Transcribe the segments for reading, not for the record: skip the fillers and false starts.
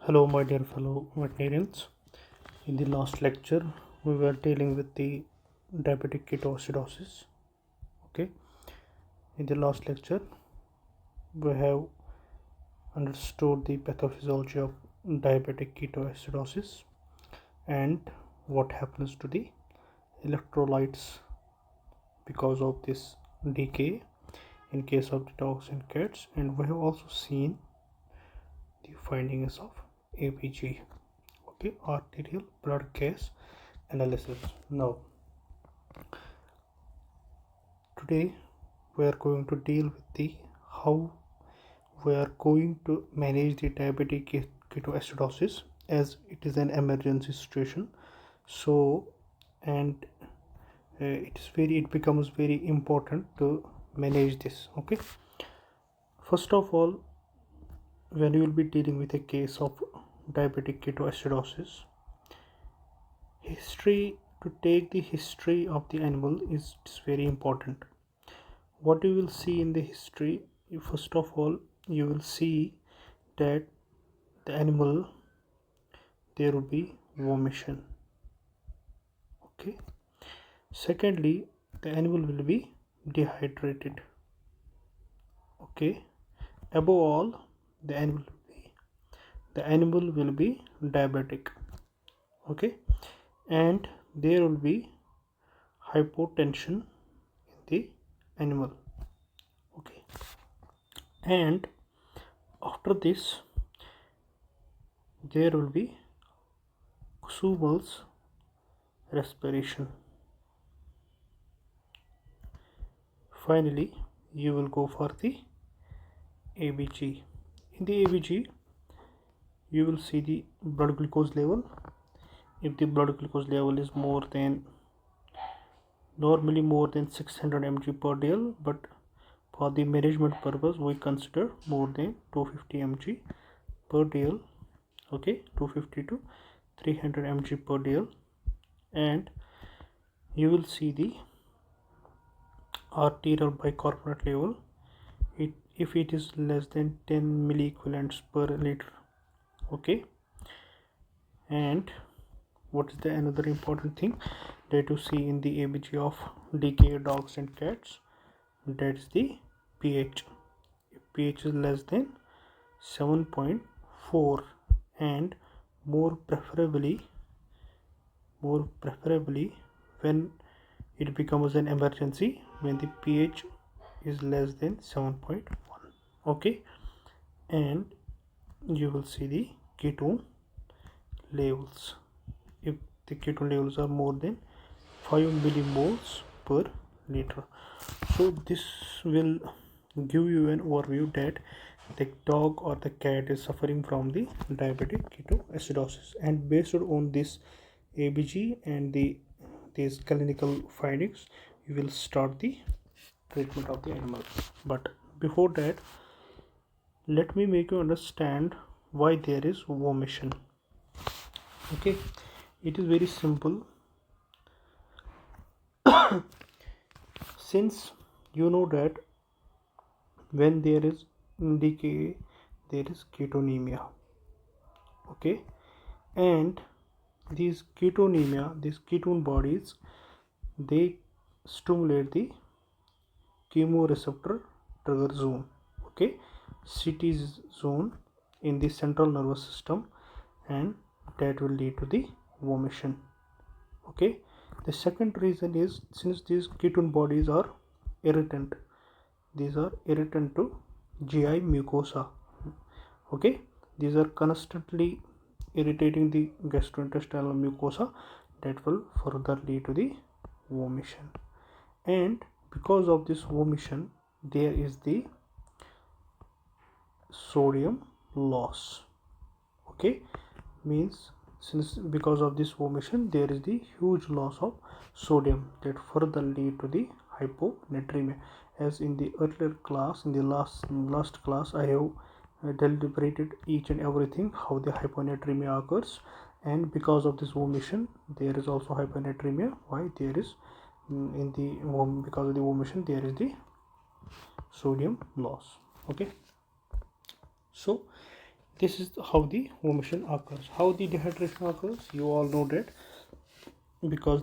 Hello, my dear fellow veterinarians. In the last lecture, we were dealing with the diabetic ketoacidosis. Okay, in the last lecture, we have understood the pathophysiology of diabetic ketoacidosis and what happens to the electrolytes because of this decay in case of the dogs and cats, and we have also seen the findings of ABG. Okay, arterial blood gas analysis. Now today we are going to deal with the how we are going to manage the diabetic ketoacidosis, as it is an emergency situation. So and it becomes very important to manage this. Okay, first of all, when you will be dealing with a case of diabetic ketoacidosis, to take the history of the animal is very important. What you will see in the history, first of all, you will see that the animal, there will be vomition. Okay, secondly, the animal will be dehydrated. Okay, above all, the animal will be diabetic. Okay, and there will be hypotension in the animal. Okay, and after this there will be Kusubal's respiration. Finally, you will go for the ABG. In the ABG, you will see the blood glucose level. If the blood glucose level is normally more than 600 mg per dl, but for the management purpose we consider more than 250 mg per dl. Okay, 250 to 300 mg per dl. And you will see the arterial bicarbonate level, if it is less than 10 milliequivalents per liter. Okay, and what is the another important thing that you see in the ABG of DK dogs and cats? That's the pH. If pH is less than 7.4, and more preferably when it becomes an emergency, when the pH is less than 7.1. Okay, and you will see the ketone levels. If the ketone levels are more than 5 millimoles per liter. So this will give you an overview that the dog or the cat is suffering from the diabetic ketoacidosis, and based on this ABG and these clinical findings, you will start the treatment of the animal. But before that, let me make you understand why there is vomition. Okay, it is very simple. Since you know that when there is decay, there is ketonemia. Okay, and these ketone bodies, they stimulate the chemoreceptor trigger zone. Okay, CT zone in the central nervous system, and that will lead to the vomition. Okay, the second reason is, since these ketone bodies are irritant, these are irritant to GI mucosa. Okay, these are constantly irritating the gastrointestinal mucosa, that will further lead to the vomition. And because of this vomition, there is the sodium loss. Okay, means since because of this vomition there is the huge loss of sodium, that further lead to the hyponatremia. As in the earlier class, in the last class, I have deliberated each and everything, how the hyponatremia occurs, and because of this vomition there is also hyponatremia. Why? There is because of the vomition there is the sodium loss. Okay, so This is how the vomition occurs. How the dehydration occurs, you all know that because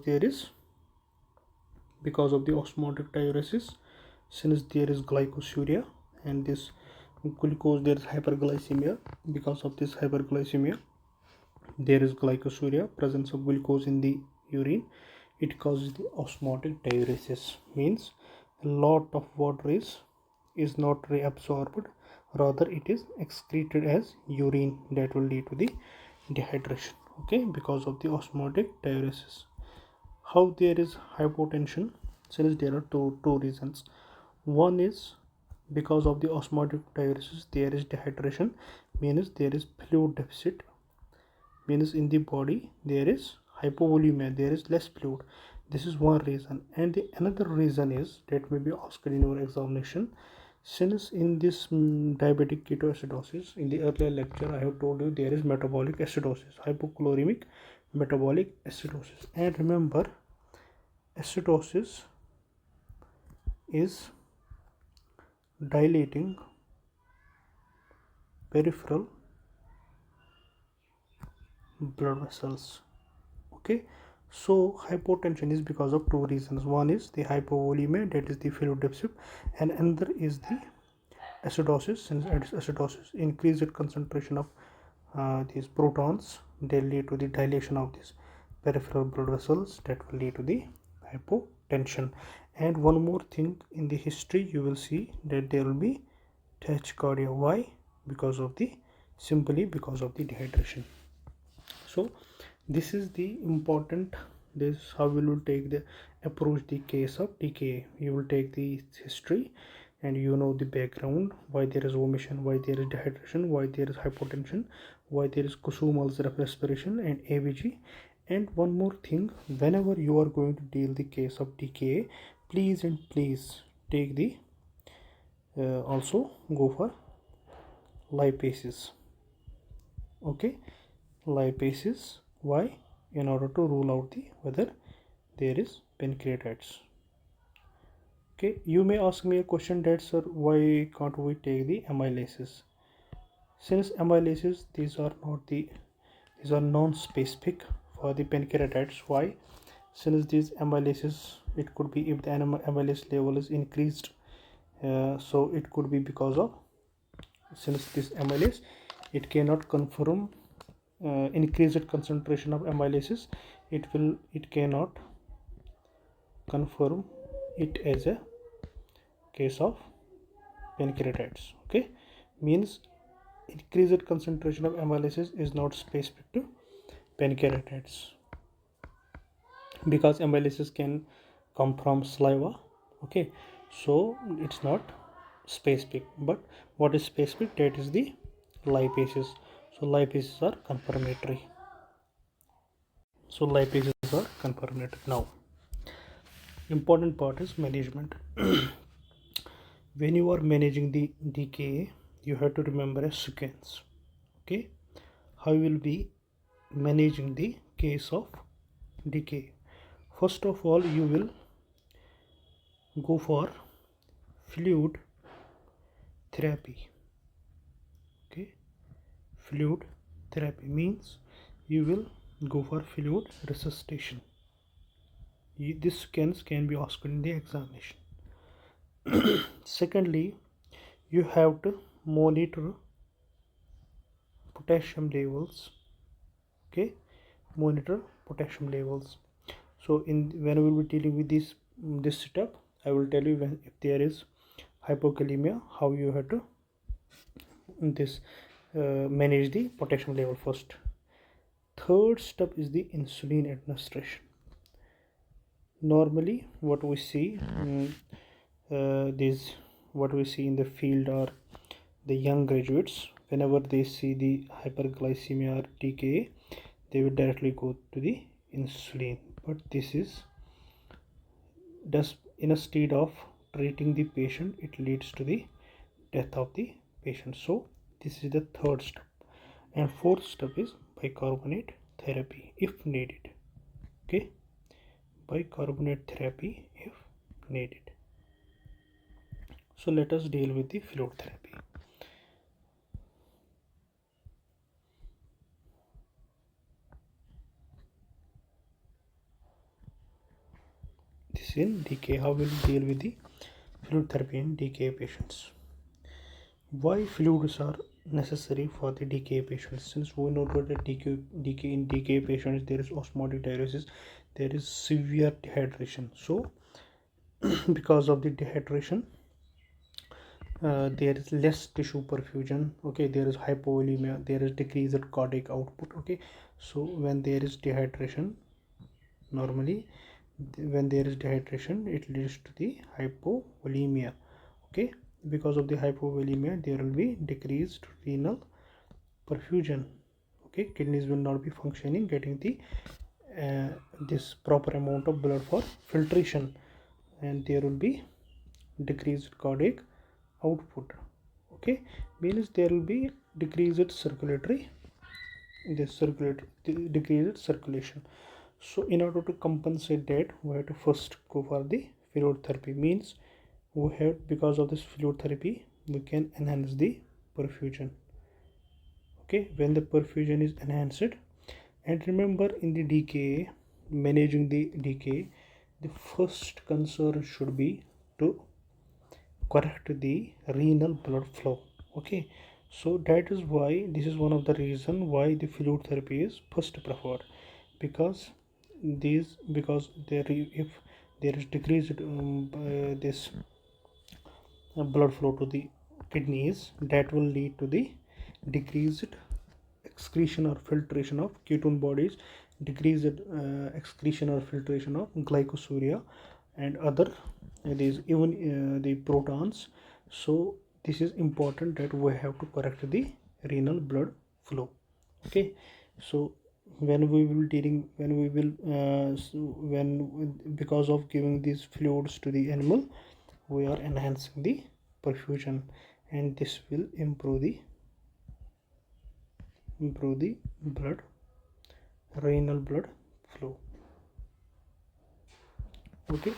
of the osmotic diuresis, since there is glycosuria and this glucose, there is hyperglycemia. Because of this hyperglycemia, there is glycosuria, presence of glucose in the urine. It causes the osmotic diuresis, means a lot of water is not reabsorbed, rather it is excreted as urine. That will lead to the dehydration, okay, because of the osmotic diuresis. How there is hypotension, since there are two reasons. One is because of the osmotic diuresis there is dehydration, means there is fluid deficit, means in the body there is hypovolemia, there is less fluid. This is one reason. And the another reason is that may be asked in your examination, since in this diabetic ketoacidosis, in the earlier lecture I have told you there is metabolic acidosis, hypochloremic metabolic acidosis. And remember, acidosis is dilating peripheral blood vessels, okay. So hypotension is because of two reasons. One is the hypovolemia, that is the fluid deficit, and another is the acidosis. Since acidosis increased concentration of these protons, they lead to the dilation of these peripheral blood vessels, that will lead to the hypotension. And one more thing, in the history you will see that there will be tachycardia. Why? Because of the simply because of the dehydration. So this is the important, this how we will take the approach the case of DKA. You will take the history and you know the background, why there is vomition, why there is dehydration, why there is hypotension, why there is Kusumal's respiration and AVG. And one more thing, whenever you are going to deal the case of DKA, please and please take the also go for lipases, okay, lipases. Why? In order to rule out the whether there is pancreatitis. Okay, you may ask me a question that, sir, why can't we take the amylases? Since amylases, these are non-specific for the pancreatitis. Why? Since these amylases, it could be if the amylase level is increased, so it could be because of, since this amylase, it cannot confirm increased concentration of amylases, it cannot confirm it as a case of pancreatitis, okay. Means increased concentration of amylases is not specific to pancreatitis, because amylases can come from saliva, okay. So it's not specific, but what is specific, that is the lipases. So lipases are confirmatory. So lipases are confirmatory. Now important part is management. When you are managing the DKA, you have to remember a sequence, okay. How you will be managing the case of DKA? First of all, you will go for fluid therapy, okay. Fluid therapy means you will go for fluid resuscitation. This sequence can be asked in the examination. Secondly, you have to monitor potassium levels, okay. Monitor potassium levels. So when we will be dealing with this setup, I will tell you if there is hypokalemia, how you have to manage the potassium level first. Third step is the insulin administration. Normally what we see what we see in the field are the young graduates, whenever they see the hyperglycemia or DKA, they will directly go to the insulin. But this is instead of treating the patient, it leads to the death of the patient. So this is the third step. And fourth step is bicarbonate therapy if needed, okay. Bicarbonate therapy if needed. So let us deal with the fluid therapy. this in DKA. How will we deal with the fluid therapy in DKA patients? Why fluids are necessary for the DKA patients? Since we know that in DKA patients there is osmotic diuresis, there is severe dehydration. So because of the dehydration, there is less tissue perfusion. Okay, there is hypovolemia, there is decreased cardiac output. Okay, so when there is dehydration, normally when there is dehydration, it leads to the hypovolemia. Okay, because of the hypovolemia, there will be decreased renal perfusion. Okay, kidneys will not be functioning, getting the this proper amount of blood for filtration, and there will be decreased cardiac output. Okay, means there will be decreased decreased circulation. So in order to compensate that, we have to first go for the fluid therapy. Means we have, because of this fluid therapy, we can enhance the perfusion. Okay, when the perfusion is enhanced, and remember in the DKA, managing the DKA, the first concern should be to correct the renal blood flow. Okay, so that is why this is one of the reason why the fluid therapy is first preferred, because if there is decreased this blood flow to the kidneys, that will lead to the decreased excretion or filtration of ketone bodies, decreased excretion or filtration of glycosuria and other these even the protons. So this is important that we have to correct the renal blood flow. Okay, so when we will because of giving these fluids to the animal, we are enhancing the perfusion, and this will improve the blood renal blood flow. Okay,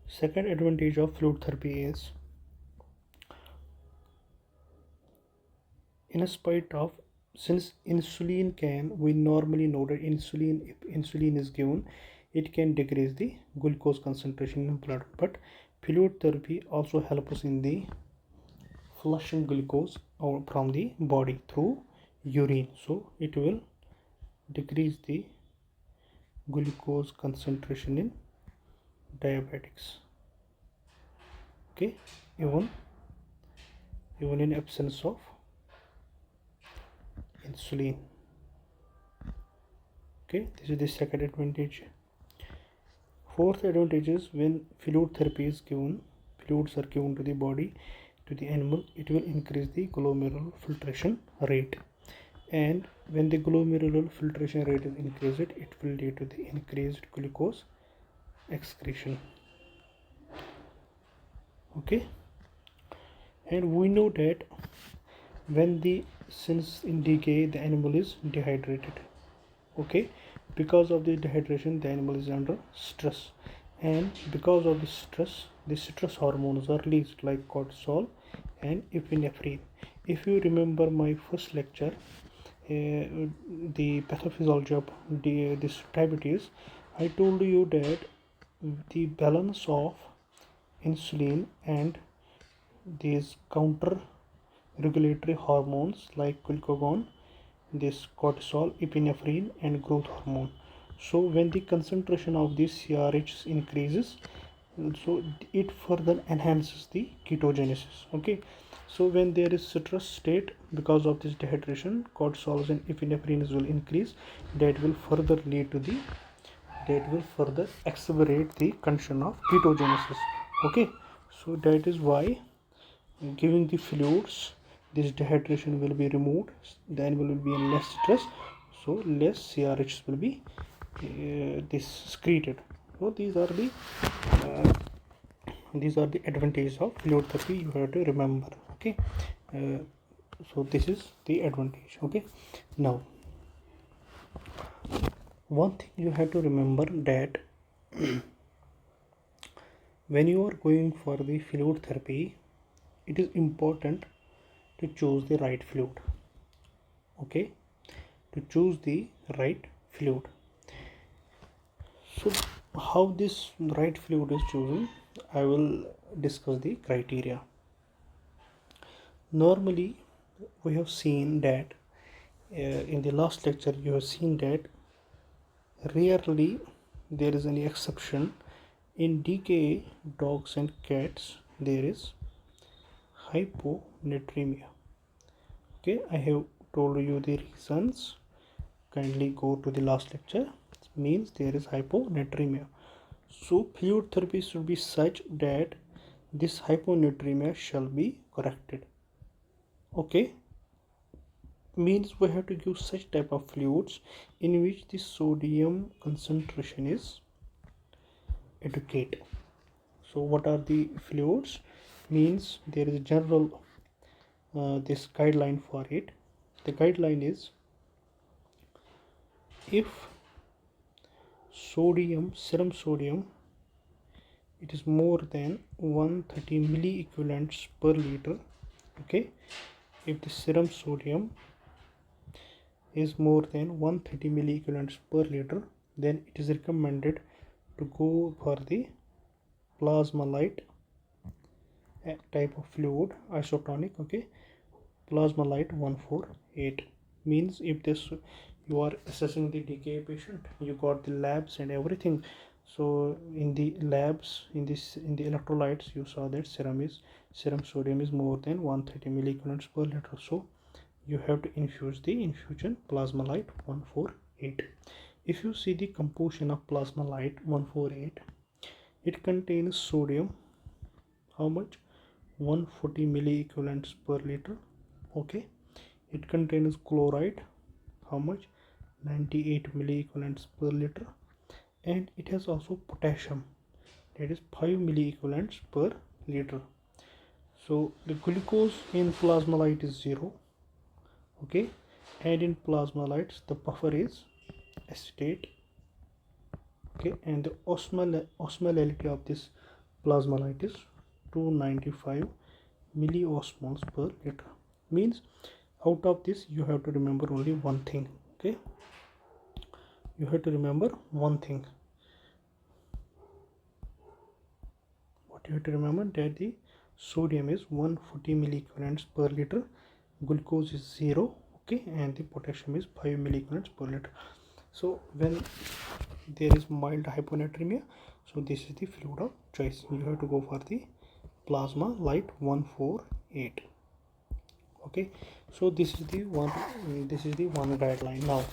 second advantage of fluid therapy is, in spite of, since insulin we normally know that if insulin is given, it can decrease the glucose concentration in blood, but fluid therapy also helps us in the flushing glucose out from the body through urine. So it will decrease the glucose concentration in diabetics. Okay, even in absence of insulin. Okay, this is the second advantage. Fourth advantage is, when fluid therapy is given, fluids are given to the body, to the animal, it will increase the glomerular filtration rate, and when the glomerular filtration rate is increased, it will lead to the increased glucose excretion. Okay, and we know that since in decay the animal is dehydrated. Okay, because of the dehydration, the animal is under stress, and because of the stress hormones are released like cortisol and epinephrine. If you remember my first lecture, the pathophysiology of this diabetes, I told you that the balance of insulin and these counter regulatory hormones like glucagon, this cortisol, epinephrine and growth hormone. So when the concentration of this CRH increases, so it further enhances the ketogenesis. Okay, so when there is stress state, because of this dehydration, cortisol and epinephrine will increase. That will further accelerate the condition of ketogenesis. Okay, so that is why giving the fluids, this dehydration will be removed, the animal will be in less stress, so less CRH will be secreted. So these are the advantages of fluid therapy, you have to remember. Okay, so this is the advantage. Okay, now one thing you have to remember, that when you are going for the fluid therapy, it is important to choose the right fluid. Okay, to choose the right fluid. So How this right fluid is chosen, I will discuss the criteria. Normally we have seen that in the last lecture you have seen that rarely there is any exception in DKA dogs and cats there is hyponatremia. Okay, I have told you the reasons. Kindly go to the last lecture. It means there is hyponatremia. So fluid therapy should be such that this hyponatremia shall be corrected. Okay, means we have to give such type of fluids in which the sodium concentration is adequate. So what are the fluids? Means there is a general this guideline for it. The guideline is if serum sodium, it is more than 130 milliequivalents per liter. Okay, if the serum sodium is more than 130 milliequivalents per liter, then it is recommended to go for the plasma light type of fluid, isotonic. Okay, plasma light 148 means if this you are assessing the DKA patient, you got the labs and everything. So in the labs, in the electrolytes, you saw that serum sodium is more than 130 milliequivalents per liter. So you have to infuse the infusion plasma light 148. If you see the composition of plasma light 148, it contains sodium, how much? 140 milliequivalents per liter. Okay, it contains chloride, how much? 98 milliequivalents per liter, and it has also potassium, that is 5 milliequivalents per liter. So the glucose in plasma light is 0. Okay, and in plasma lights the buffer is acetate. Okay, and the osmolality of this plasma light is 295 milliosmoles per liter. Means out of this you have to remember only one thing. Okay, you have to remember one thing. What you have to remember, that the sodium is 140 milliequivalents per liter, glucose is 0. Okay, and the potassium is 5 milliequivalents per liter. So when there is mild hyponatremia, so this is the fluid of choice. You have to go for the plasma light 148. Okay, so this is the one guideline. Now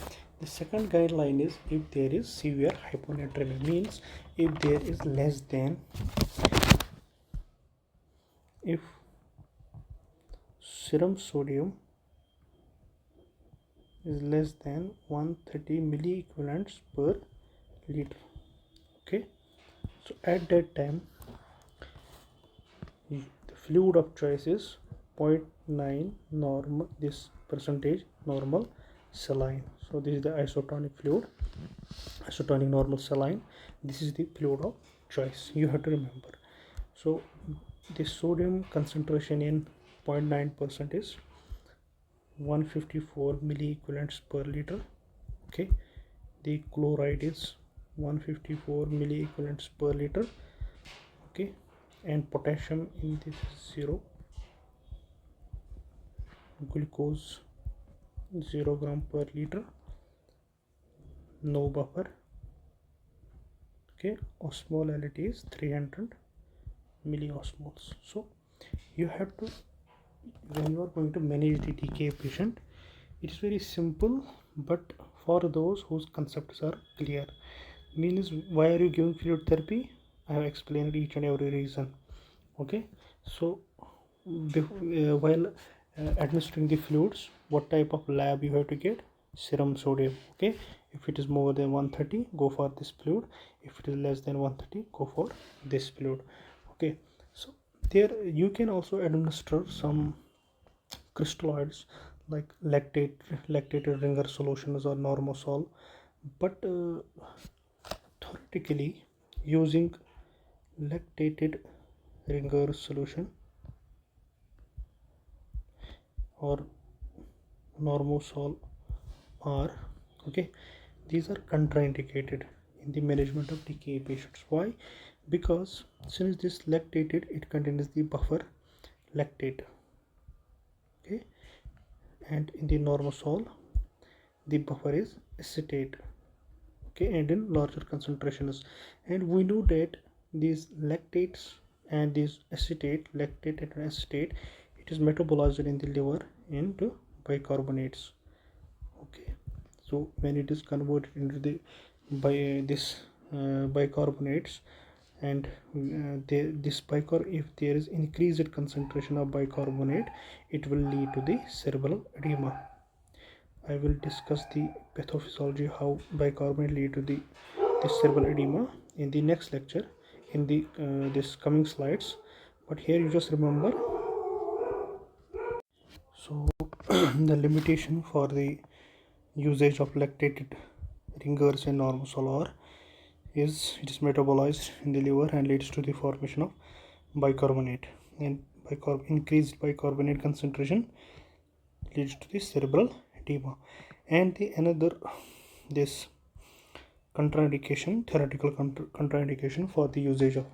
the second guideline is if there is severe hyponatremia, means if there is less than, if serum sodium is less than 130 milliequivalents per liter. Okay, so at that time the fluid of choice is 0.9 normal, this percentage normal saline. So this is the isotonic fluid, isotonic normal saline. This is the fluid of choice, you have to remember. So the sodium concentration in 0.9% is 154 milliequivalents per liter. Okay, the chloride is 154 milliequivalents per liter. Okay, and potassium in this is 0, glucose 0 gram per liter, no buffer. Okay, osmolality is 300 milliosmoles. So you have to, when you are going to manage the DKA patient, it is very simple, but for those whose concepts are clear. Means why are you giving fluid therapy? I have explained each and every reason. Okay, so while administering the fluids, what type of lab you have to get? Serum sodium. Okay, if it is more than 130, go for this fluid. If it is less than 130, go for this fluid. Okay, so there you can also administer some crystalloids like lactated ringer solutions or normosol, but theoretically using lactated ringer solution or normosol are, okay, these are contraindicated. in the management of TKA patients. Why? Because since this lactated, it contains the buffer lactate, okay, and in the normal sol the buffer is acetate, okay, and in larger concentrations. And we know that these lactates and these acetate, lactate and acetate, it is metabolized in the liver into bicarbonates, okay. So when it is converted into the by this bicarbonates, and this if there is increased concentration of bicarbonate, it will lead to the cerebral edema. I will discuss the pathophysiology how bicarbonate lead to the this cerebral edema in the next lecture, in the this coming slides. But here you just remember, so the limitation for the usage of lactated ringers in normal solar is it is metabolized in the liver and leads to the formation of bicarbonate, and increased bicarbonate concentration leads to the cerebral edema. And the another this contraindication, theoretical contraindication for the usage of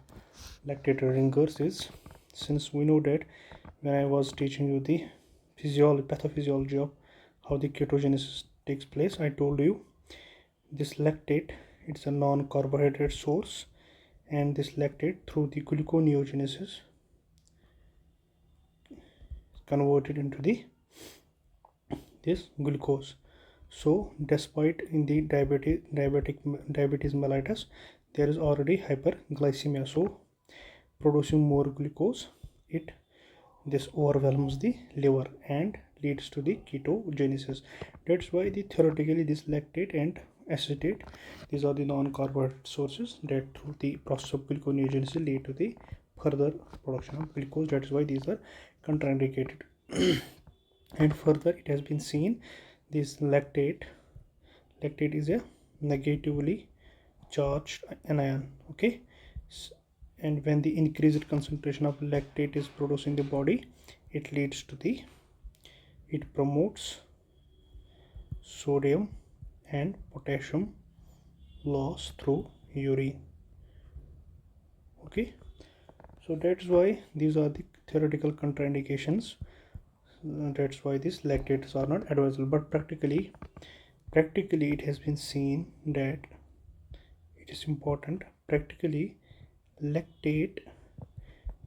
lactated ringers is, since we know that when I was teaching you the pathophysiology of how the ketogenesis takes place, I told you this lactate, it's a non-carbohydrate source, and this lactate through the gluconeogenesis converted into the this glucose. So despite in the diabetes mellitus there is already hyperglycemia, so producing more glucose, it this overwhelms the liver and leads to the ketogenesis. That's why the theoretically this lactate and acetate, these are the non-carbohydrate sources that through the process of gluconeogenesis lead to the further production of glucose. That is why these are contraindicated. And further it has been seen this lactate is a negatively charged anion, okay. And when the increased concentration of lactate is produced in the body, it leads to the, it promotes sodium and potassium loss through urine, okay. So that's why these are the theoretical contraindications. That's why these lactates are not advisable. But practically it has been seen that it is important. Practically lactate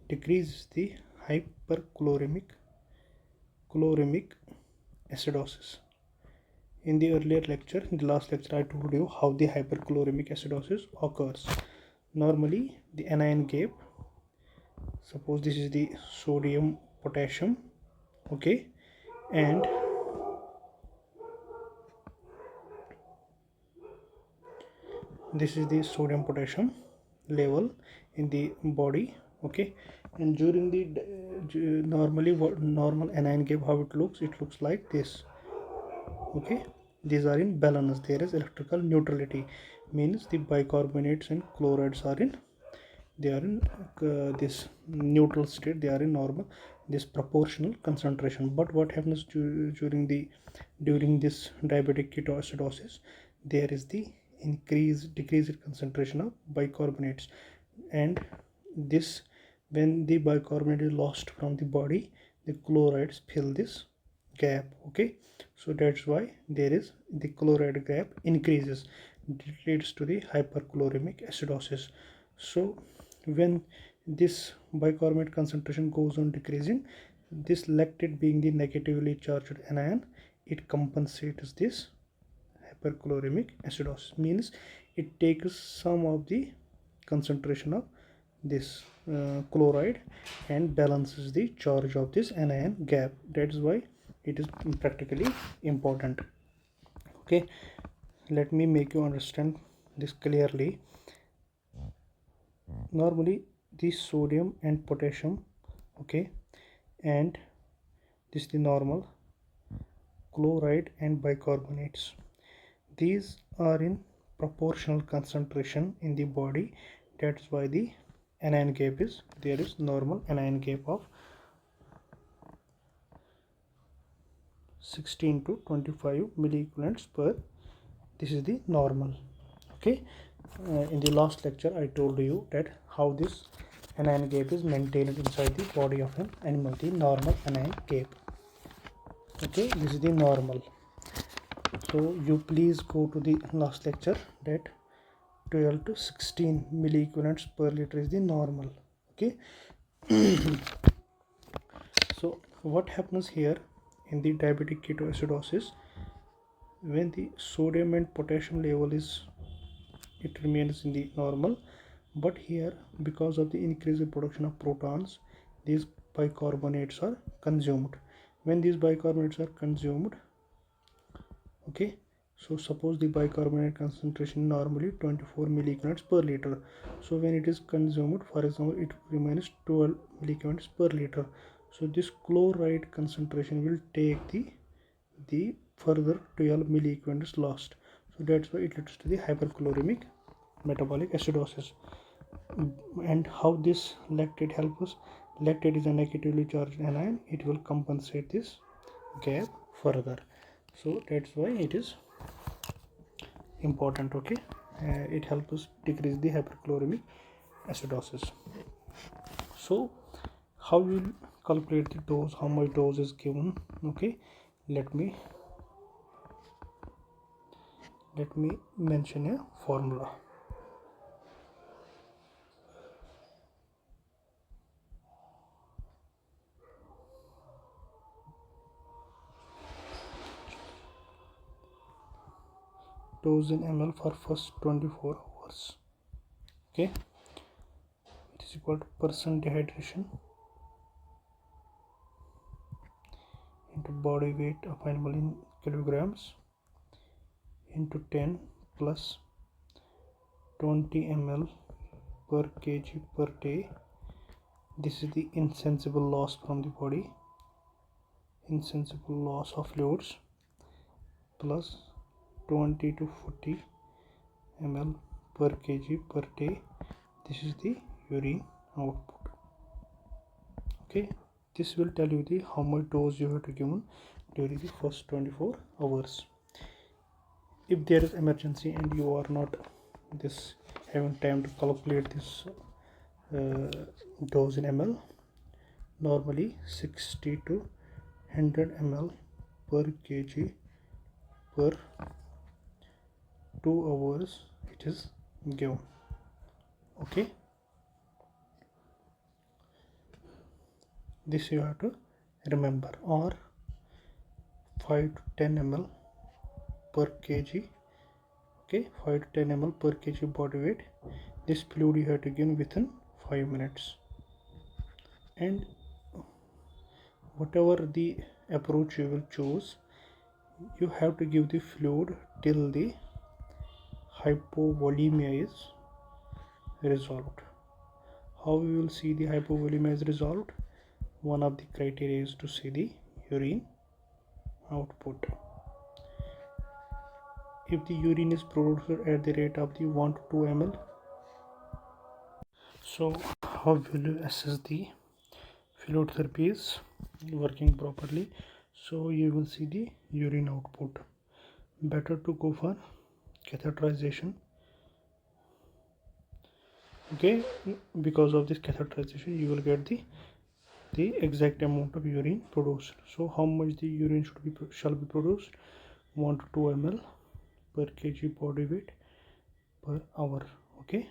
decreases the chloremic acidosis. In the earlier lecture, in the last lecture, I told you how the hyperchloremic acidosis occurs. Normally the anion gap, suppose this is the sodium potassium, okay, and this is the sodium potassium level in the body, okay. And during the normally what normal anion gap, how it looks like this, okay. These are in balance, there is electrical neutrality, means the bicarbonates and chlorides are in, they are in this neutral state, they are in normal this proportional concentration. But what happens during this diabetic ketoacidosis, there is the decreased concentration of bicarbonates, and this, when the bicarbonate is lost from the body, the chlorides fill this gap, okay. So that's why there is the chloride gap increases, it leads to the hyperchloremic acidosis. So when this bicarbonate concentration goes on decreasing, this lactate being the negatively charged anion, it compensates this hyperchloremic acidosis, means it takes some of the concentration of this chloride and balances the charge of this anion gap. That is why it is practically important, okay. Let me make you understand this clearly. Normally this sodium and potassium, okay, and this is the normal chloride and bicarbonates, these are in proportional concentration in the body. That's why the anion gap is, there is normal anion gap of 16 to 25 milliequivalents per, this is the normal, okay. In the last lecture I told you that how this anion gap is maintained inside the body of an animal, the normal anion gap. Okay, this is the normal. So you please go to the last lecture that 12 to 16 milliequivalents per liter is the normal. Okay. So what happens here in the diabetic ketoacidosis, when the sodium and potassium level is, it remains in the normal, but here because of the increased production of protons, these bicarbonates are consumed. When these bicarbonates are consumed, okay, so suppose the bicarbonate concentration normally 24 milliequivalents per liter, so when it is consumed, for example, it remains 12 milliequivalents per liter, so this chloride concentration will take the further 12 milliequivalents lost, so that's why it leads to the hyperchloremic metabolic acidosis. And how this lactate helps us? Lactate is a negatively charged anion, it will compensate this gap further, so that's why it is important. Okay, it helps us decrease the hyperchloremic acidosis. So how you will calculate the dose, how much dose is given? Okay, let me mention a formula. Dose in ml for first 24 hours. Okay, it is equal to percent dehydration into body weight of animal in kilograms into 10 plus 20 ml per kg per day. This is the insensible loss from the body, insensible loss of fluids, plus 20 to 40 ml per kg per day. This is the urine output. Okay, this will tell you the how much dose you have to give during the first 24 hours. If there is emergency and you are not this having time to calculate this dose in ml, normally 60 to 100 ml per kg per 2 hours it is given. Okay, this you have to remember, or 5 to 10 ml per kg. Okay, 5 to 10 ml per kg body weight. This fluid you have to give within 5 minutes, and whatever the approach you will choose, you have to give the fluid till the hypovolemia is resolved. How we will see the hypovolemia is resolved? One of the criteria is to see the urine output. If the urine is produced at the rate of the 1 to 2 ml, so how will you assess the fluid therapy is working properly? So you will see the urine output. Better to go for catheterization. Okay, because of this catheterization you will get the exact amount of urine produced. So how much the urine shall be produced? 1 to 2 ml per kg body weight per hour. Okay,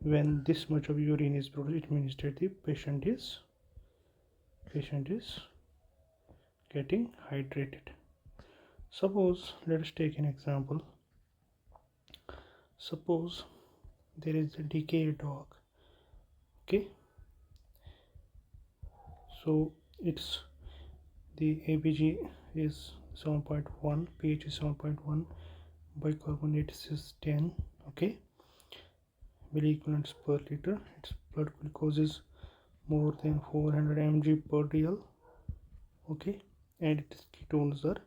when this much of urine is produced, it means that the patient is getting hydrated. Suppose, let us take an example. Suppose there is a decayed dog. Okay, so it's the ABG is 7.1, pH is 7.1, bicarbonate is 10. Okay, milliequivalents per liter. Its blood glucose is more than 400 mg per dl. Okay, and its ketones are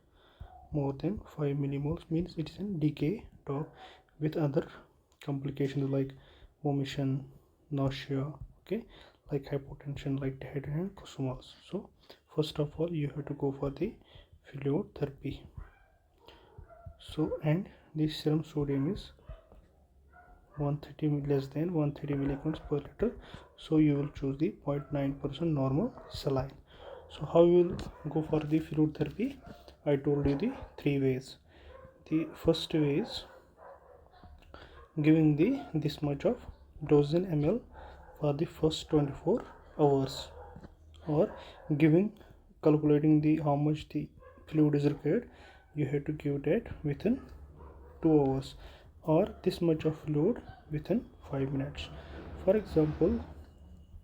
more than 5 millimoles, means it is in decay dog with other complications like vomition, nausea, okay, like hypotension, like dehydration and cosmos. So first of all you have to go for the fluid therapy. So, and the serum sodium is 130 less than 130 milligrams per liter, so you will choose the 0.9% normal saline. So how you will go for the fluid therapy? I told you the three ways. The first way is giving the this much of dose in ml for the first 24 hours, or giving calculating the how much the fluid is required, you have to give that within 2 hours, or this much of fluid within 5 minutes. For example,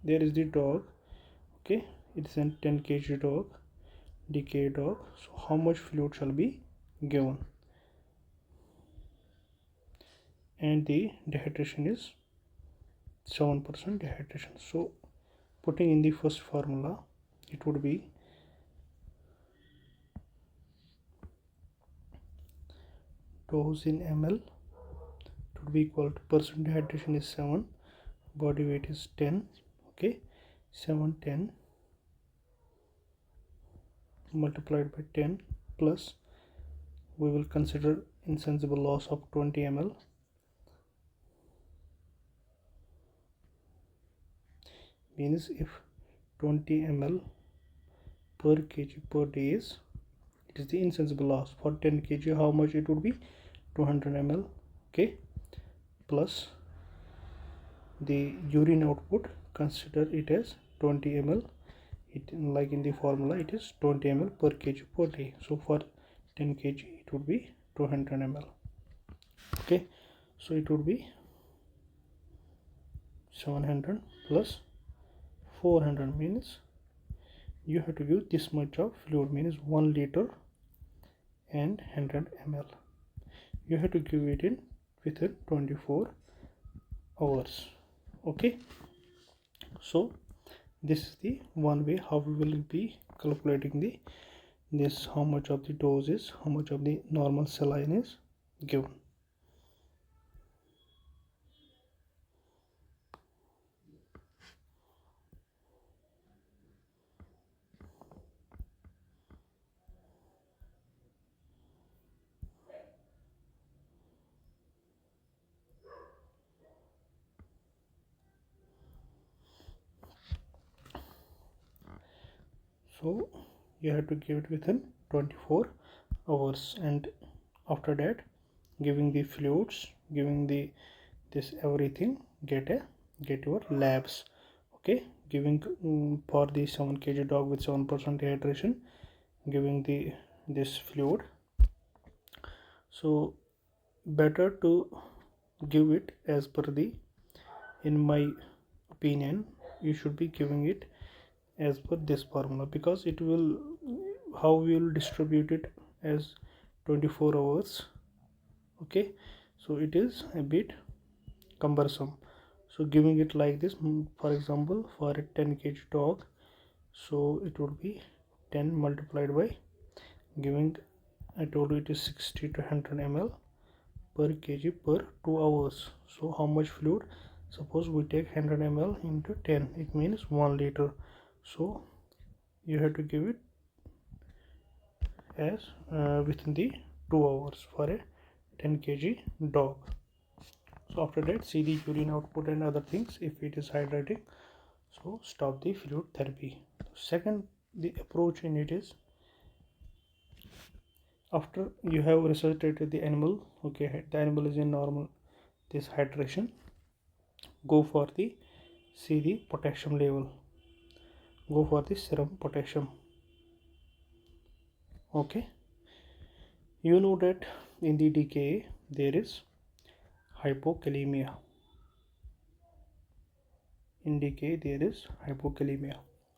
there is the dog, okay, it is a 10 kg dog, DK dog. So how much fluid shall be given, and the dehydration is 7% dehydration. So putting in the first formula, it would be dose in ml, it would be equal to percent dehydration is 7, body weight is 10, okay, 710 multiplied by 10 plus we will consider insensible loss of 20 ml, means if 20 ml per kg per day is, it is the insensible loss. For 10 kg how much it would be? 200 ml, okay, plus the urine output, consider it as 20 ml, it like in the formula it is 20 ml per kg per day. So for 10 kg it would be 200 ml, okay. So it would be 700 plus 400, means you have to give this much of fluid, means 1 liter and 100 ml. You have to give it in within 24 hours, okay. So this is the one way how we will be calculating the this how much of the dose is, how much of the normal saline is given. So you have to give it within 24 hours, and after that giving the fluids, giving the this everything, get your labs, okay. Giving for the 7 kg dog with 7% dehydration, giving the this fluid. So better to give it as per the, in my opinion, you should be giving it as per this formula, because it will, how we will distribute it as 24 hours, okay. So it is a bit cumbersome. So giving it like this, for example, for a 10 kg dog, so it would be 10 multiplied by giving, I told you it is 60 to 100 ml per kg per 2 hours. So how much fluid? Suppose we take 100 ml into 10, it means 1 liter. So you have to give it as within the 2 hours for a 10 kg dog. So after that, see the urine output and other things. If it is hydrating, so stop the fluid therapy. Second, the approach in it is, after you have resuscitated the animal, okay, the animal is in normal this hydration, go for the, see the potassium level, go for the serum potassium, okay. You know that in the DKA there is hypokalemia, in DKA there is hypokalemia.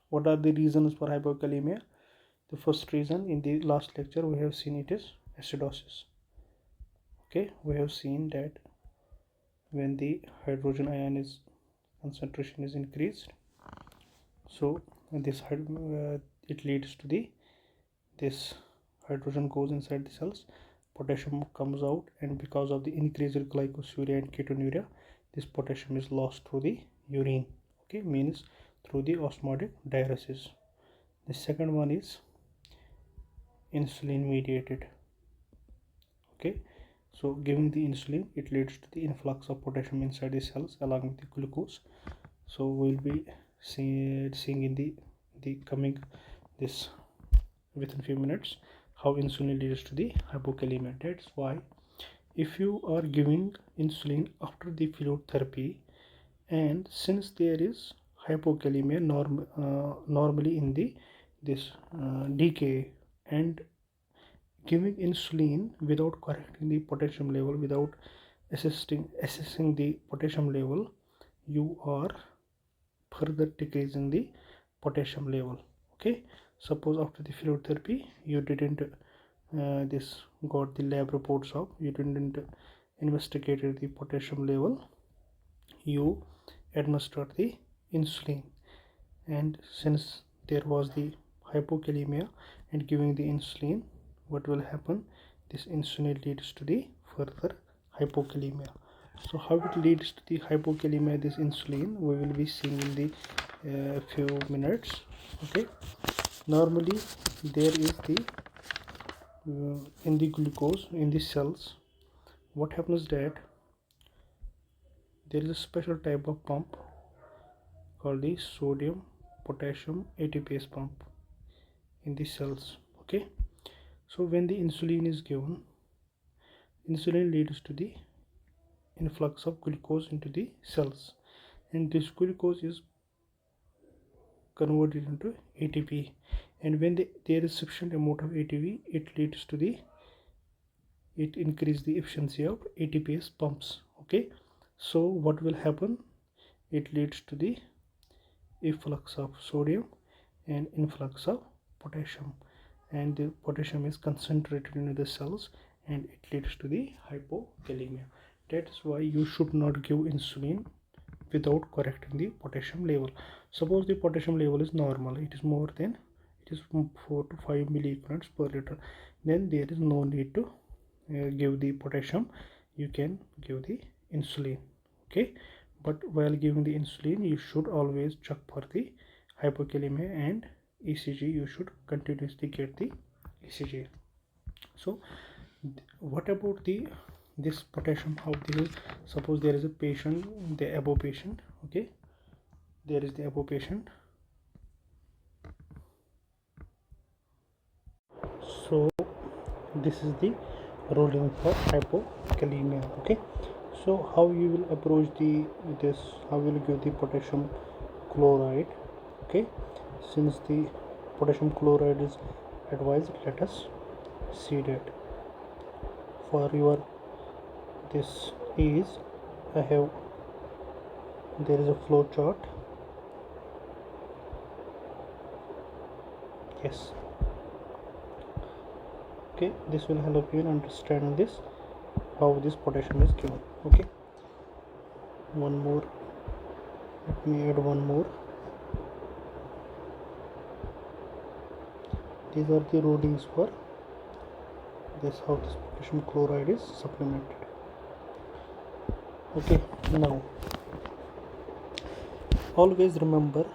What are the reasons for hypokalemia? The first reason, in the last lecture we have seen, it is acidosis, okay. We have seen that when the hydrogen ion is concentration is increased, so this it leads to the, this hydrogen goes inside the cells, potassium comes out, and because of the increased glycosuria and ketonuria, this potassium is lost through the urine, okay, means through the osmotic diuresis. The second one is insulin mediated, okay. So giving the insulin, it leads to the influx of potassium inside the cells along with the glucose. So we'll be seeing in the coming this within few minutes how insulin leads to the hypokalemia. That's why if you are giving insulin after the fluid therapy, and since there is hypokalemia normally in the this decay, and giving insulin without correcting the potassium level, without assessing the potassium level, you are further decreasing the potassium level. Okay, suppose after the fluid therapy you didn't this got the lab reports of, you didn't investigated the potassium level, you administered the insulin, and since there was the hypokalemia and giving the insulin, what will happen, this insulin leads to the further hypokalemia. So how it leads to the hypokalemia, this insulin, we will be seeing in the few minutes. Okay, normally there is the in the glucose in the cells, what happens that there is a special type of pump called the sodium potassium ATPase pump in the cells. Okay, so when the insulin is given, insulin leads to the influx of glucose into the cells, and this glucose is converted into ATP, and when there is sufficient amount of ATP, it increase the efficiency of ATPase pumps. Okay, so what will happen, it leads to the efflux of sodium and influx of potassium, and the potassium is concentrated into the cells and it leads to the hypokalemia. That's why you should not give insulin without correcting the potassium level. Suppose the potassium level is normal, it is more than, it is 4 to 5 milliequivalents per liter, then there is no need to give the potassium, you can give the insulin. Okay, but while giving the insulin you should always check for the hypokalemia, and ECG, you should continuously get the ECG. So what about the this potassium, how this is, suppose there is a patient, the above patient. Okay, there is the above patient. So this is the ruling for hypokalemia. Okay, so how you will approach the this, how will you give the potassium chloride. Okay, since the potassium chloride is advised, let us see that. For your this is, I have, there is a flow chart. Yes, okay, this will help you in understanding this, how this potassium is given. Okay, one more, let me add one more. These are the rulings for this, how this potassium chloride is supplemented. Okay, now always remember,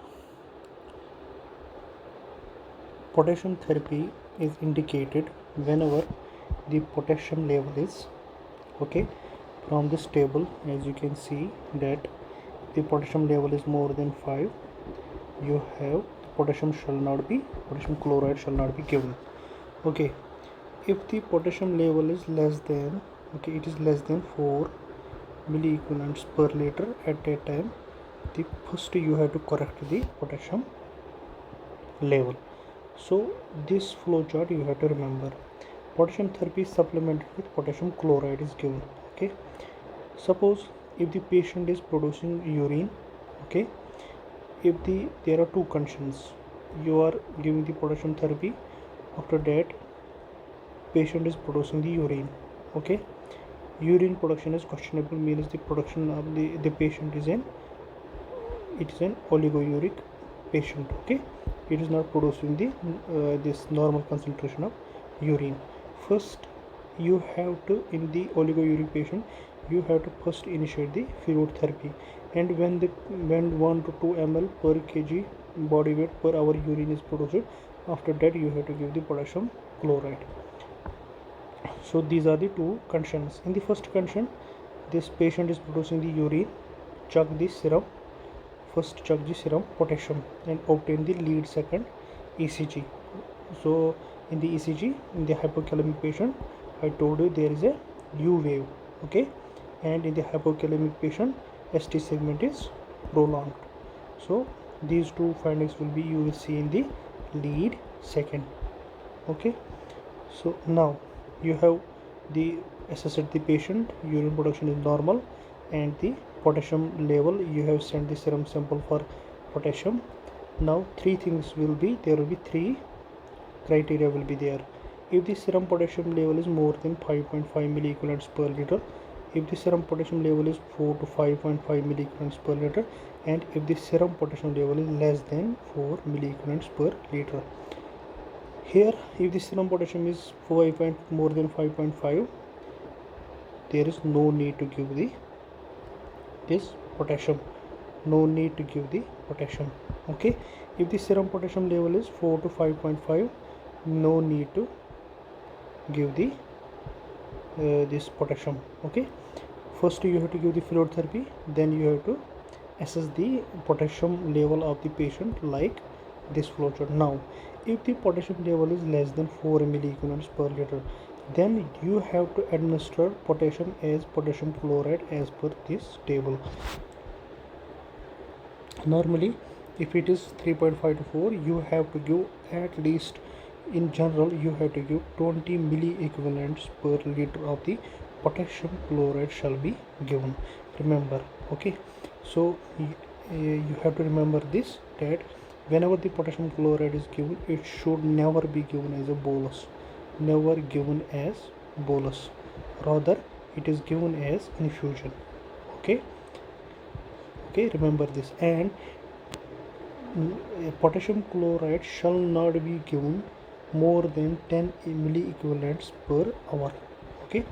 potassium therapy is indicated whenever the potassium level is, okay, from this table, as you can see that the potassium level is more than 5, you have potassium chloride shall not be given. Okay, if the potassium level is less than, okay, it is less than 4 milliequivalents per liter at that time, the first you have to correct the potassium level. So this flow chart you have to remember. Potassium therapy is supplemented with potassium chloride is given. Okay, suppose if the patient is producing urine, okay, if there are two conditions, you are giving the potassium therapy, after that patient is producing the urine. Okay, urine production is questionable, means the production of the patient is an oligouric patient. Okay, it is not producing the this normal concentration of urine. First you have to, in the oligouric patient, you have to first initiate the fluid therapy, and when 1 to 2 ml per kg body weight per hour urine is produced, after that you have to give the potassium chloride. So these are the two conditions. In the first condition, this patient is producing the urine, chuck the serum, first chuck the serum potassium and obtain the lead second ECG. So in the ECG, in the hypokalemic patient, I told you there is a U wave, okay, and in the hypokalemic patient, ST segment is prolonged. So these two findings will be, you will see in the lead second, okay. So now you have the assessed the patient, urine production is normal, and the potassium level, you have sent the serum sample for potassium. Now three things will be there, will be three criteria will be there. If the serum potassium level is more than 5.5 milliequivalents per liter, if the serum potassium level is 4 to 5.5 milliequivalents per liter, and if the serum potassium level is less than 4 milliequivalents per liter. Here, if the serum potassium is more than 5.5, there is no need to give this potassium. No need to give the potassium. Okay. If the serum potassium level is 4 to 5.5, no need to give the this potassium. Okay. First, you have to give the fluid therapy. Then you have to assess the potassium level of the patient like this flowchart. Now, if the potassium level is less than 4 milliequivalents per liter, then you have to administer potassium as potassium chloride as per this table. Normally, if it is 3.5 to 4, you have to give at least, in general, you have to give 20 milliequivalents per liter of the potassium chloride shall be given. Remember, okay. So you have to remember this, that whenever the potassium chloride is given, it should never be given as a bolus. Never given as bolus. Rather, it is given as infusion. Okay. Okay, remember this. And potassium chloride shall not be given more than 10 milliequivalents per hour. Okay,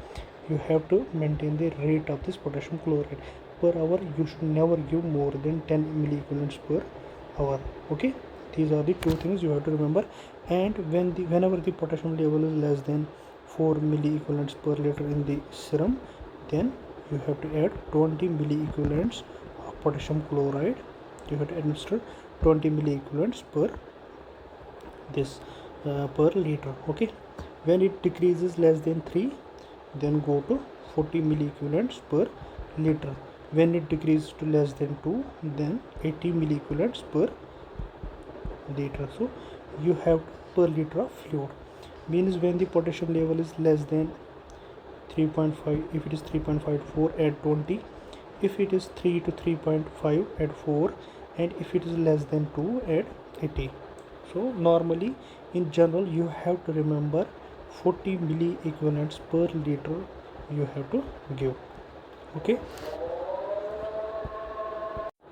you have to maintain the rate of this potassium chloride per hour. You should never give more than 10 milliequivalents per hour. Okay, these are the two things you have to remember. And whenever the potassium level is less than 4 milliequivalents per liter in the serum, then you have to add 20 milliequivalents of potassium chloride. You have to administer 20 milliequivalents per liter. Okay, when it decreases less than 3, then go to 40 milliequivalents per liter. When it decreases to less than 2, then 80 milliequivalents per liter. So you have per liter of fluid. Means when the potassium level is less than 3.5, if it is 3.5 to 4, add 20. If it is 3 to 3.5, add 4, and if it is less than 2, add 80. So normally, in general, you have to remember 40 milliequivalents per liter you have to give. Okay.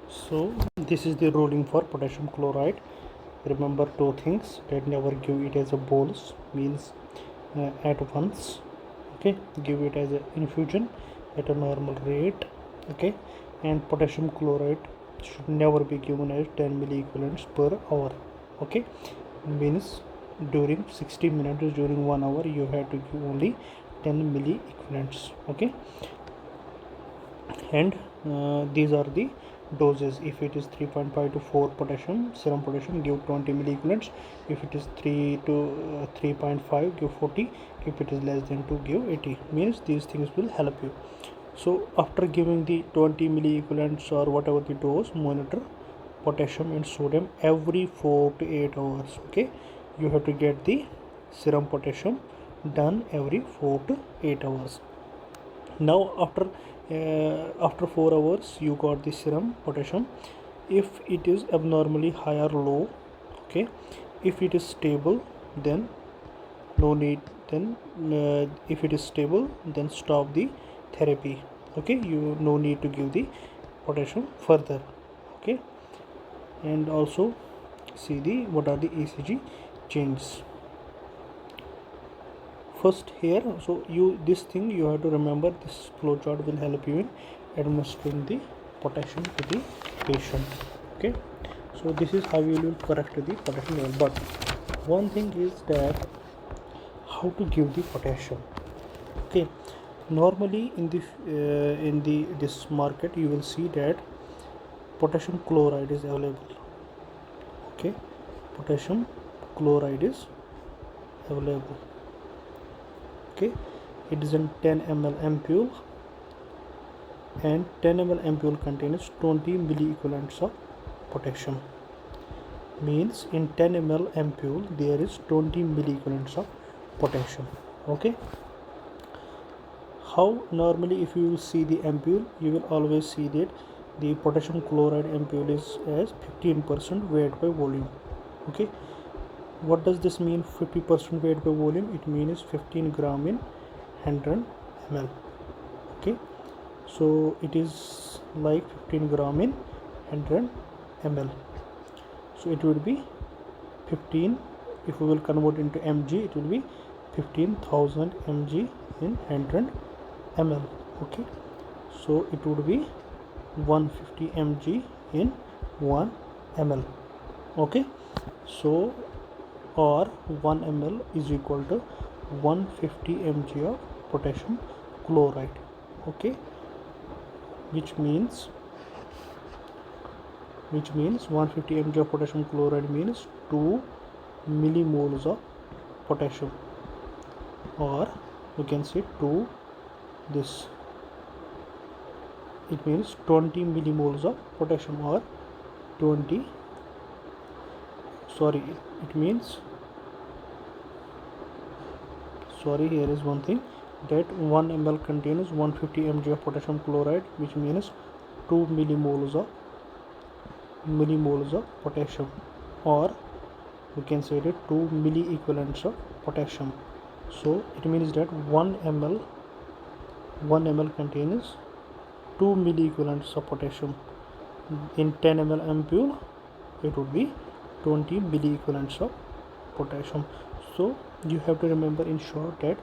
So this is the ruling for potassium chloride. Remember two things, that never give it as a bolus, means at once. Okay, give it as an infusion at a normal rate. Okay, and potassium chloride should never be given as 10 milliequivalents per hour. Okay, means during 60 minutes, during 1 hour, you have to give only 10 milliequivalents. Okay, and these are the doses. If it is 3.5 to 4 potassium, serum potassium, give 20 milliequivalents. If it is 3 to 3.5, give 40. If it is less than 2, give 80. Means these things will help you. So after giving the 20 milliequivalents or whatever the dose, monitor potassium and sodium every 4 to 8 hours. Okay, you have to get the serum potassium done every 4 to 8 hours. Now after 4 hours, you got the serum potassium. If it is abnormally high or low, okay, if it is stable, then no need. Then if it is stable, then stop the therapy. Okay, you no need to give the potassium further. Okay, and also see the what are the ECG changes. First here, so this thing you have to remember. This flowchart will help you in administering the potassium to the patient. Okay, so this is how you will correct the potassium level. But one thing is that how to give the potassium. Okay, normally in the this market you will see that potassium chloride is available. Okay, potassium chloride is available. Okay, it is in 10 ml ampule, and 10 ml ampule contains 20 milliequivalents of potassium. Means in 10 ml ampule there is 20 milliequivalents of potassium. Okay, how normally if you will see the ampule, you will always see that the potassium chloride ampule is as 15% weight by volume. Okay, what does this mean, 50% weight by volume? It means 15 gram in 100 ml. Okay, so it is like 15 gram in 100 ml, so it would be 15, if we will convert into mg, it will be 15,000 mg in 100 ml. Okay, so it would be 150 mg in 1 ml. Okay, so or 1 ml is equal to 150 mg of potassium chloride. Okay, which means 150 mg of potassium chloride means 2 millimoles of potassium, or you can say 2 this, it means 20 millimoles of potassium, or 20, sorry, it means, sorry, here is one thing, that 1 ml contains 150 mg of potassium chloride, which means 2 millimoles of potassium, or you can say that 2 milliequivalents of potassium. So it means that 1 ml contains 2 milliequivalents of potassium. In 10 ml ampule it would be 20 milliequivalents of potassium. So you have to remember in short that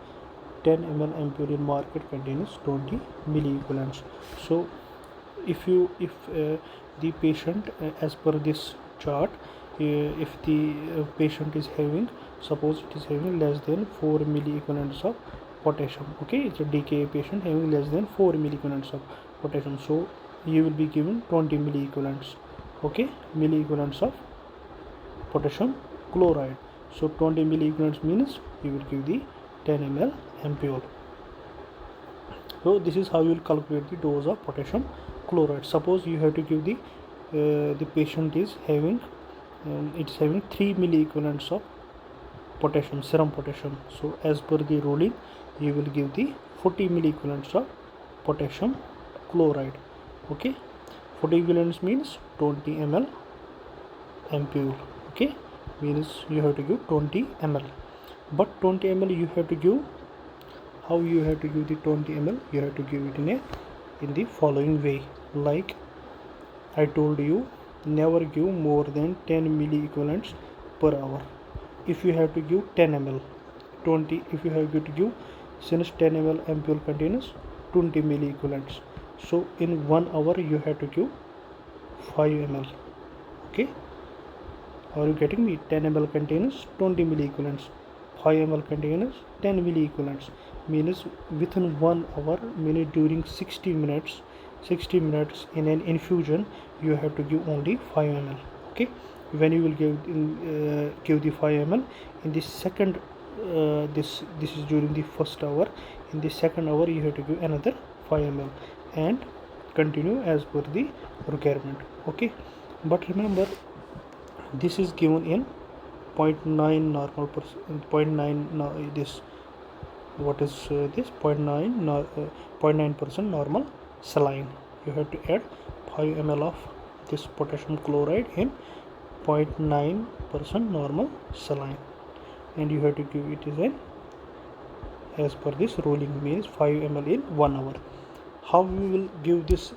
10 ml ampule in market contains 20 milliequivalents. So if the patient, as per this chart, if the patient is having, suppose it is having less than 4 milliequivalents of potassium. Okay, it's a DKA patient having less than 4 milliequivalents of potassium, so you will be given 20 milliequivalents. Okay, milliequivalents of potassium chloride. So 20 milliequivalents means you will give the 10 ml ampule. So this is how you will calculate the dose of potassium chloride. Suppose you have to give the patient is having it's having 3 milliequivalents of potassium, serum potassium. So as per the ruling, you will give the 40 milliequivalents of potassium chloride. Okay, 40 equivalents means 20 ml ampule. Okay, means you have to give 20 ml, but 20 ml you have to give, how you have to give the 20 ml? You have to give it in the following way. Like I told you, never give more than 10 milliequivalents per hour. If you have to give 10 ml, 20, if you have to give, since 10 ml ampule contains 20 milliequivalents, so in 1 hour you have to give 5 ml. Okay, are you getting me? 10 ml contains 20 milliequivalents, 5 ml contains 10 milliequivalents, means within 1 hour, meaning during 60 minutes in an infusion, you have to give only 5 ml. Okay, when you will give the 5 ml in the second, this is during the first hour. In the second hour you have to give another 5 ml and continue as per the requirement. Okay, but remember this is given in 0.9 normal percent, 0.9 this, what is this 0.9% normal saline. You have to add 5 ml of this potassium chloride in 0.9% normal saline, and you have to give it is in, as per this ruling, means 5 ml in 1 hour. How you will give this,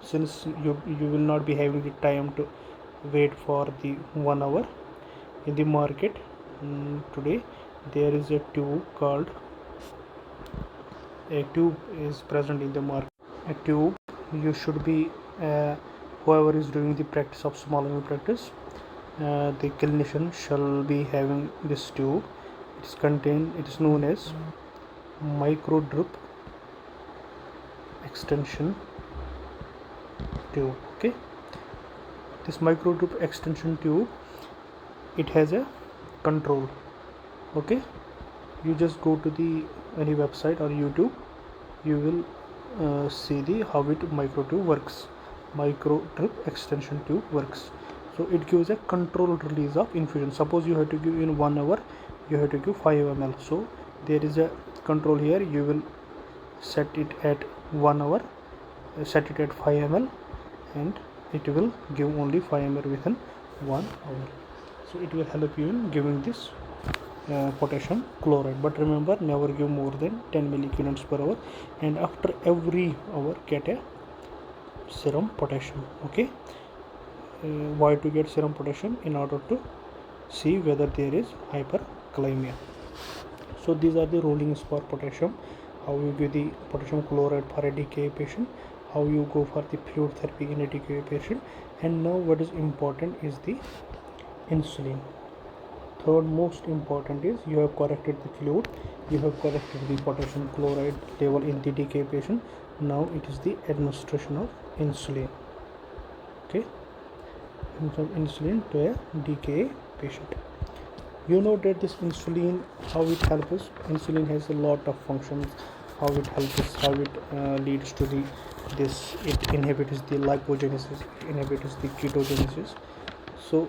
since you will not be having the time to wait for the 1 hour in the market. Today there is a tube called, a tube is present in the market. A tube, you should be, whoever is doing the practice of small animal practice, the clinician shall be having this tube. It is known as micro drip extension tube. Okay, this micro drip extension tube, it has a control. Okay, you just go to the any website or YouTube, you will see the how it micro tube works, micro drip extension tube works. So it gives a controlled release of infusion. Suppose you have to give in 1 hour, you have to give 5 ml. So there is a control here. You will set it at 1 hour, set it at 5 ml, and it will give only 5 ml within 1 hour. So it will help you in giving this potassium chloride. But remember, never give more than 10 milligrams per hour, and after every hour get a serum potassium. Okay, why to get serum potassium? In order to see whether there is hyperkalemia. So these are the rulings for potassium, how you give the potassium chloride for a DKA patient, how you go for the fluid therapy in a DKA patient. And now what is important is the insulin. Third most important is you have corrected the fluid, you have corrected the potassium chloride level in the DKA patient. Now it is the administration of insulin. Okay, insulin to a DKA patient. You know that this insulin, how it helps us. Insulin has a lot of functions. How it helps us, how it leads to the this, it inhibits the lipogenesis, it inhibits the ketogenesis. So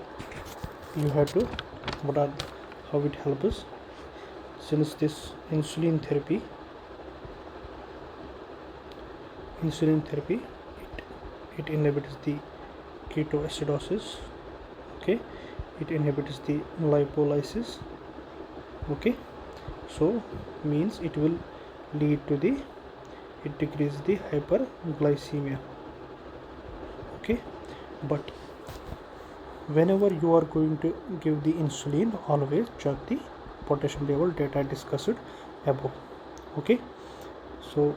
you have to, what are, how it helps us. Since this insulin therapy, it inhibits the ketoacidosis. Okay, it inhibits the lipolysis. Okay, so means it will lead to the, it decreases the hyperglycemia. Okay, but whenever you are going to give the insulin, always check the potassium level that I discussed above. Okay, so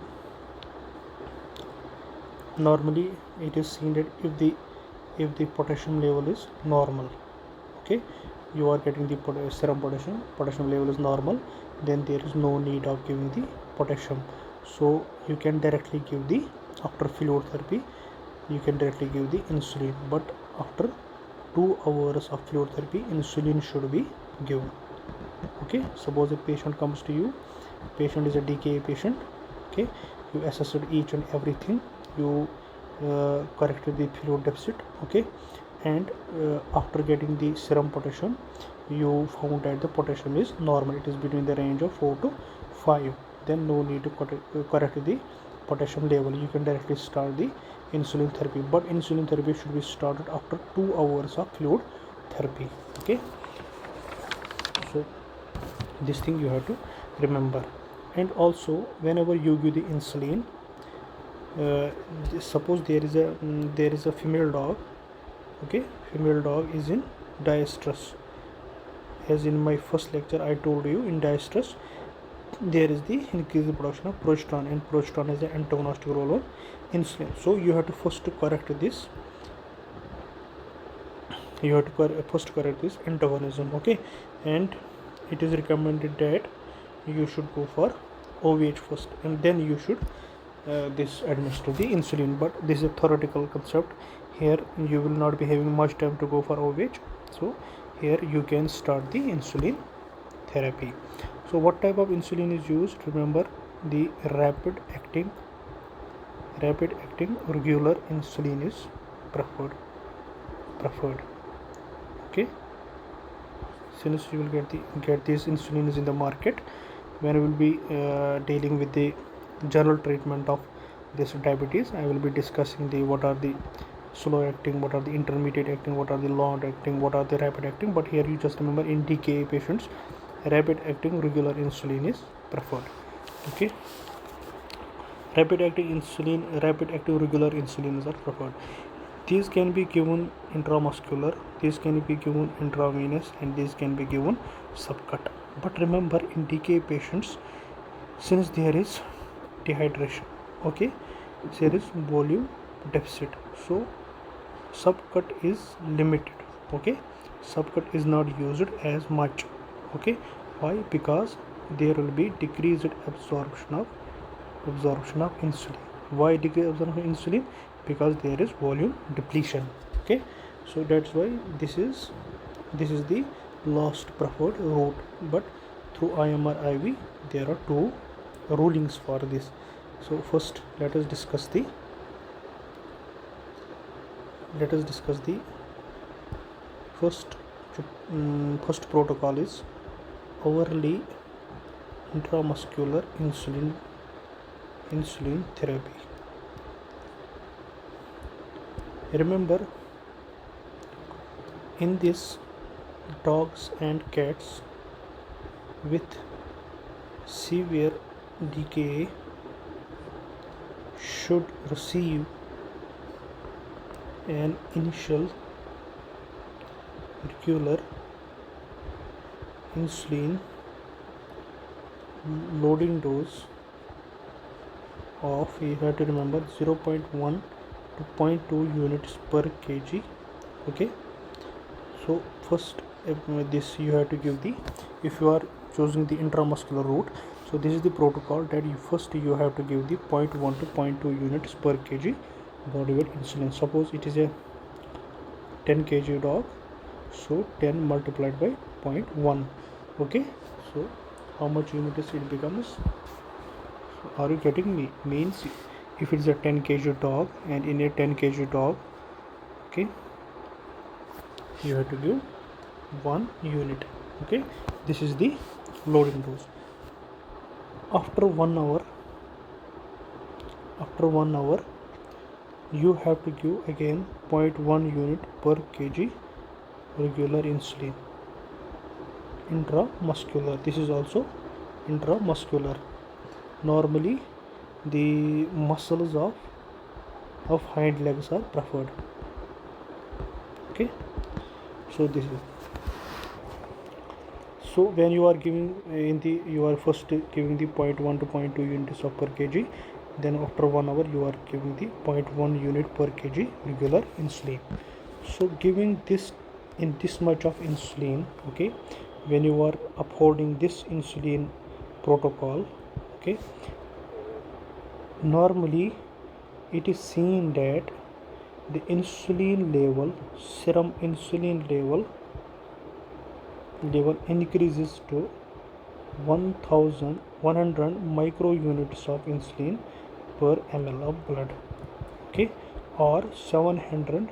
normally it is seen that if the potassium level is normal, okay, you are getting the serum potassium level is normal, then there is no need of giving the potassium. So you can directly give the, after fluid therapy you can directly give the insulin, but after 2 hours of fluid therapy insulin should be given. Okay, suppose a patient comes to you, patient is a DKA patient. Okay, you assessed each and everything, you corrected the fluid deficit. Okay, and after getting the serum potassium you found that the potassium is normal, it is between the range of 4 to 5, then no need to correct the potassium level, you can directly start the insulin therapy. But insulin therapy should be started after 2 hours of fluid therapy. Okay, so this thing you have to remember. And also whenever you give the insulin, suppose there is a female dog. Okay, female dog is in distress. As in my first lecture I told you, in distress there is the increased production of progesterone, and progesterone has an antagonistic role on insulin. So you have to first correct this, you have to first correct this antagonism. Okay, and it is recommended that you should go for OVH first, and then you should this administer the insulin. But this is a theoretical concept, here you will not be having much time to go for OVH, so here you can start the insulin therapy. So what type of insulin is used? Remember, the rapid acting regular insulin is preferred. Okay, since you will get these insulins in the market, when we will be dealing with the general treatment of this diabetes, I will be discussing the what are the slow acting, what are the intermediate acting, what are the long acting, what are the rapid acting. But here you just remember, in DKA patients rapid acting regular insulin is preferred. Okay, rapid acting regular insulins are preferred. These can be given intramuscular, these can be given intravenous, and these can be given subcut. But remember, in DKA patients, since there is dehydration, okay, there is volume deficit, so subcut is limited. Okay, subcut is not used as much. Okay, why? Because there will be decreased absorption of insulin. Why decreased absorption of insulin? Because there is volume depletion. Okay, so that's why this is the last preferred route. But through IMR IV there are two rulings for this. So first let us discuss the first protocol is hourly intramuscular insulin therapy. Remember, in this, dogs and cats with severe DKA should receive an initial regular insulin loading dose of, you have to remember, 0.1 to 0.2 units per kg. Okay, so first this you have to give the, if you are choosing the intramuscular route, so this is the protocol that you have to give the 0.1 to 0.2 units per kg body weight insulin. Suppose it is a 10 kg dog, so 10 multiplied by 0.1. okay, so how much units it becomes? So are you getting me? Means if it is a 10 kg dog, and in a 10 kg dog, okay, you have to give 1 unit. Okay, this is the loading dose. After 1 hour you have to give again 0.1 unit per kg regular insulin intramuscular. This is also intramuscular. Normally the muscles of hind legs are preferred. Okay, so this is, so when you are giving you are first giving the 0.1 to 0.2 units of per kg, then after 1 hour you are giving the 0.1 unit per kg regular insulin. So giving this in this much of insulin, okay, when you are upholding this insulin protocol, okay, normally it is seen that the insulin level, serum insulin level increases to 1100 micro units of insulin per ml of blood, okay, or 700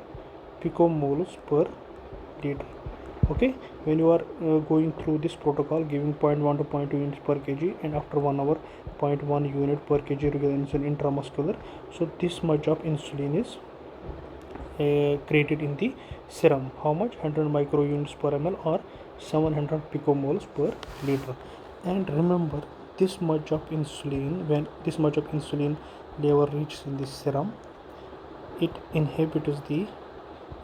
picomoles per liter. Okay, when you are going through this protocol, giving 0.1 to 0.2 units per kg, and after 1 hour 0.1 unit per kg regular insulin intramuscular, so this much of insulin is created in the serum. How much? 100 micro units per ml or 700 picomoles per liter. And remember, this much of insulin, when this much of insulin level reaches in the serum, it inhibits the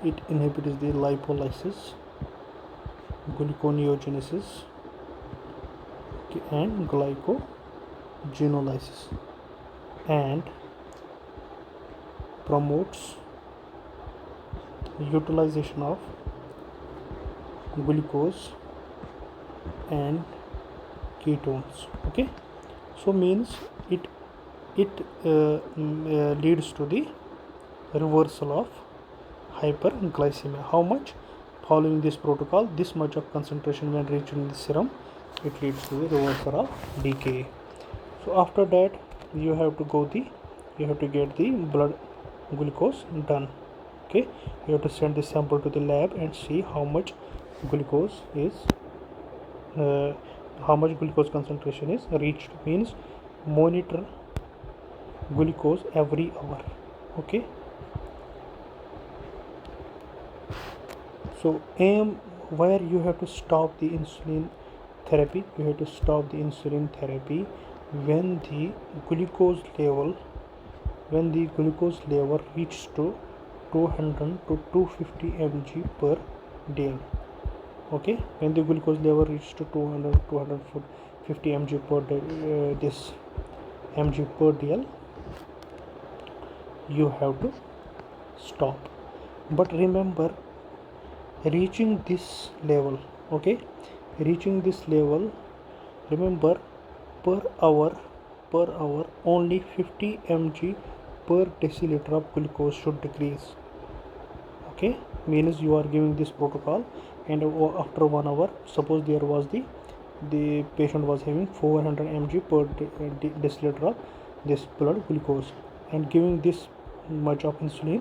lipolysis, gluconeogenesis, and glycogenolysis, and promotes utilization of glucose and ketones. Okay, so means it leads to the reversal of hyperglycemia. How much? Following this protocol, this much of concentration when reached in the serum, it leads to the reversal of DKA. So after that you have to get the blood glucose done. Okay, you have to send the sample to the lab and see how much glucose concentration is reached. Means monitor glucose every hour. Okay, so aim where you have to stop the insulin therapy. You have to stop the insulin therapy when the glucose level reaches to 200 to 250 mg per day. Okay, when the glucose level reaches to 200 to 250 mg per day, this mg per dl, you have to stop. But remember, reaching this level, okay, reaching this level Remember, per hour only 50 mg per deciliter of glucose should decrease. Okay, means you are giving this protocol, and after 1 hour, suppose there was the patient was having 400 mg per deciliter of this blood glucose, and giving this much of insulin.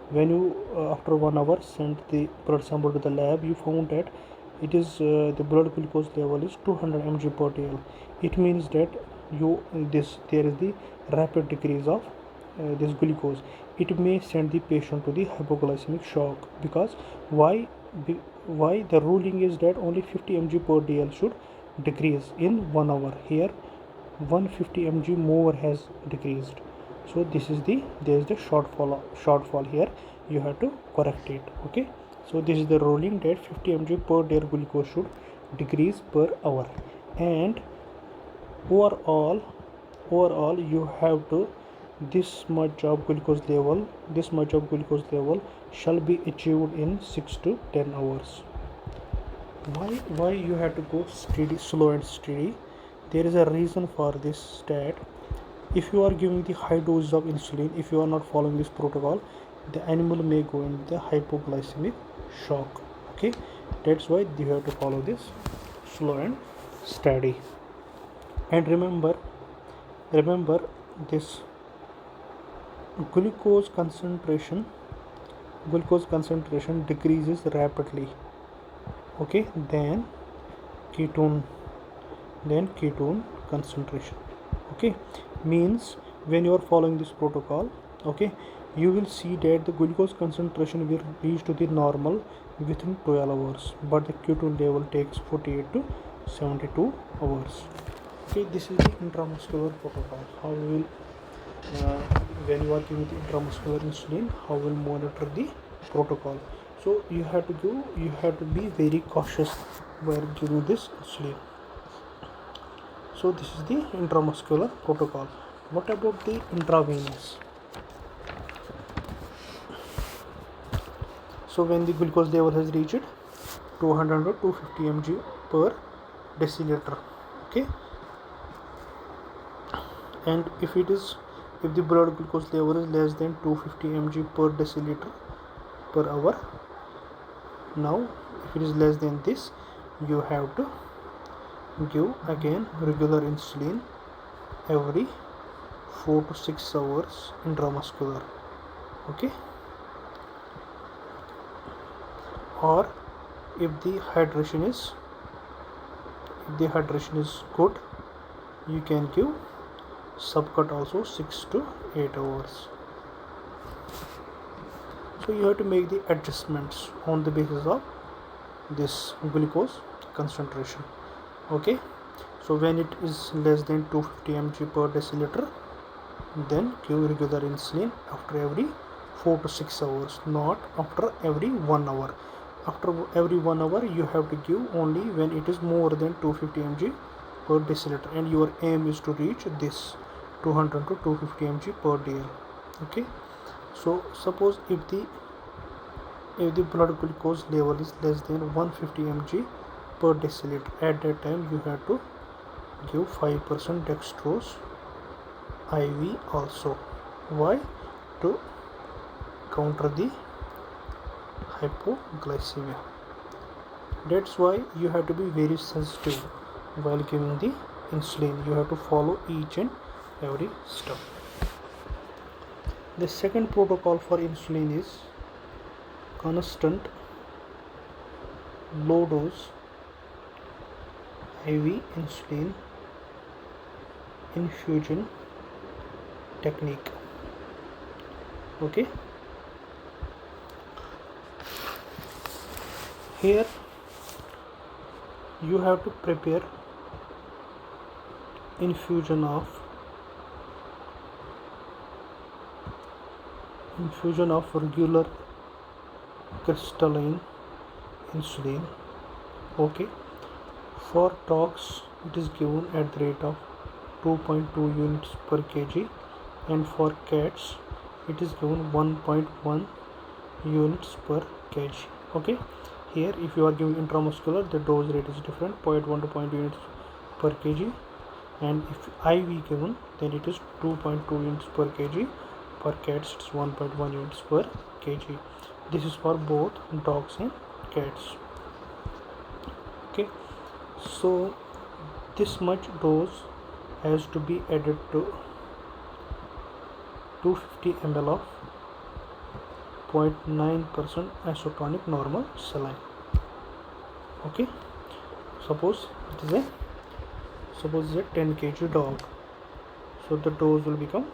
When you after 1 hour sent the blood sample to the lab, you found that it is the blood glucose level is 200 mg per dl. It means that there is the rapid decrease of this glucose. It may send the patient to the hypoglycemic shock. Because why the ruling is that only 50 mg per dl should decrease in 1 hour. Here 150 mg more has decreased, so there is the shortfall here. You have to correct it. Okay, so this is the ruling that 50 mg per dl glucose should decrease per hour. And overall you have to this much of glucose level shall be achieved in 6 to 10 hours. Why you have to go slow and steady? There is a reason for this stat. If you are giving the high dose of insulin, if you are not following this protocol, the animal may go into the hypoglycemic shock. Okay, that's why you have to follow this slow and steady. And remember this glucose concentration decreases rapidly, okay, than ketone concentration. Okay, means when you are following this protocol, okay, you will see that the glucose concentration will reach to the normal within 12 hours, but the ketone level takes 48 to 72 hours. Okay, this is the intramuscular protocol. How we will when you are giving the intramuscular insulin, how we will monitor the protocol. So you have to be very cautious while giving this insulin. So this is the intramuscular protocol. What about the intravenous? So when the glucose level has reached 200 to 250 mg per deciliter, okay, and if the blood glucose level is less than 250 mg per deciliter per hour, now if it is less than this, you have to give again regular insulin every 4 to 6 hours intramuscular. Okay, or if the hydration is good, you can give subcut also 6 to 8 hours. So you have to make the adjustments on the basis of this glucose concentration. Okay, so when it is less than 250 mg per deciliter, then give regular insulin after every 4 to 6 hours, not after every 1 hour. After every 1 hour you have to give only when it is more than 250 mg per deciliter, and your aim is to reach this 200 to 250 mg per dl. Okay, so suppose if the blood glucose level is less than 150 mg per deciliter, at that time you have to give 5% dextrose IV also. Why? To counter the hypoglycemia. That's why you have to be very sensitive while giving the insulin. You have to follow each and every step. The second protocol for insulin is constant low dose IV insulin infusion technique. Okay, here you have to prepare infusion of regular crystalline insulin. Okay, for dogs it is given at the rate of 2.2 units per kg, and for cats it is given 1.1 units per kg. Okay, here if you are giving intramuscular, the dose rate is different, 0.1 to 0.2 units per kg, and if IV given, then it is 2.2 units per kg. For cats it's 1.1 units per kg. This is for both dogs and cats. Okay, so this much dose has to be added to 250 ml of 0.9% isotonic normal saline. Okay, suppose it is a 10 kg dog, so the dose will become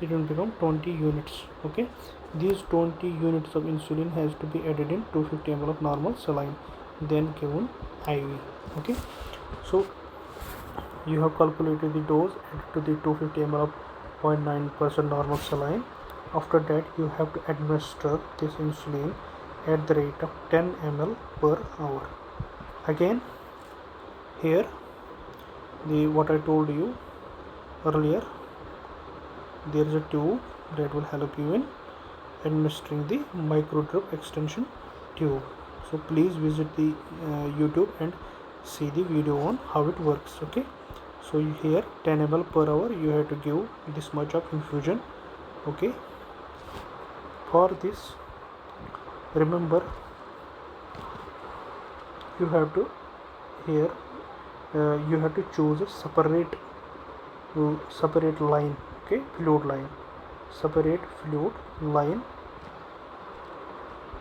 it will become 20 units. Okay, these 20 units of insulin has to be added in 250 ml of normal saline, then given IV. Okay, so you have calculated the dose added to the 250 ml of 0.9% normal saline. After that, you have to administer this insulin at the rate of 10 ml per hour. Again, here the what I told you earlier, there is a tube that will help you in administering the micro drip extension tube. So please visit the YouTube and see the video on how it works. Okay, so here 10 ml per hour you have to give this much of infusion. Okay, for this, remember, you have to here you have to choose a separate line. Okay, fluid line, separate fluid line.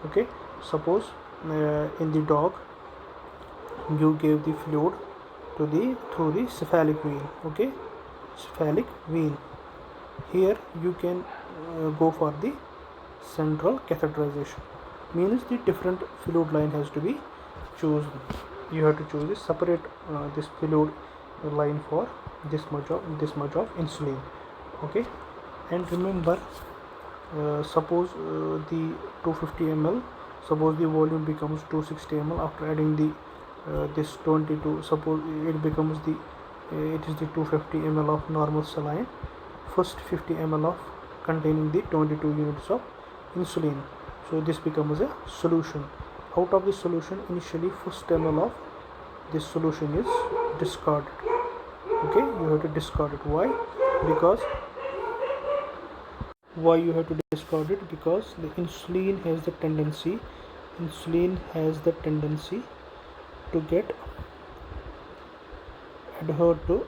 Okay, suppose in the dog you gave the fluid to the through the cephalic vein. Okay, cephalic vein. Here you can go for the central catheterization, means the different fluid line has to be chosen. You have to choose a separate this fluid line for this much of insulin. Okay, and remember, suppose the 250 ml, suppose the volume becomes 260 ml after adding the this 22, suppose it becomes the it is the 250 ml of normal saline, first 50 ml of containing the 22 units of insulin, so this becomes a solution. Out of the solution, initially first ml of this solution is discarded. Okay, you have to discard it. Why? Because why you have to discard it? Because the insulin has the tendency to get adhered to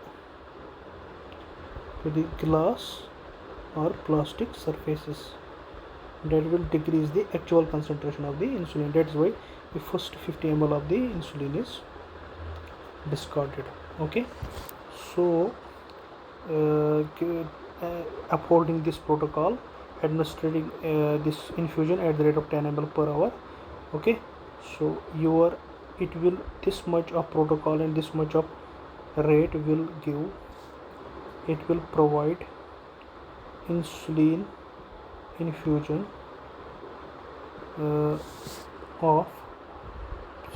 the glass or plastic surfaces, that will decrease the actual concentration of the insulin. That's why the first 50 ml of the insulin is discarded. Okay, so upholding this protocol, administering this infusion at the rate of 10 ml per hour. Okay, so this much of protocol and this much of rate will provide insulin infusion of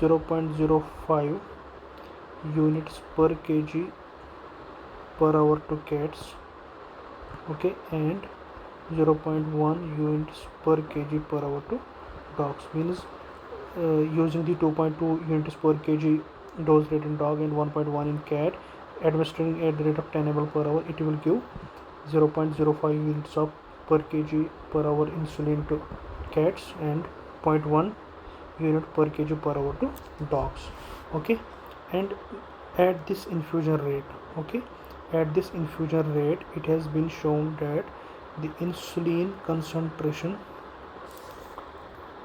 0.05 units per kg per hour to cats. Okay, and 0.1 units per kg per hour to dogs. Means using the 2.2 units per kg dose rate in dog and 1.1 in cat, administering at the rate of 10 ml per hour, it will give 0.05 units of per kg per hour insulin to cats and 0.1 unit per kg per hour to dogs. Okay, and at this infusion rate, it has been shown that the insulin concentration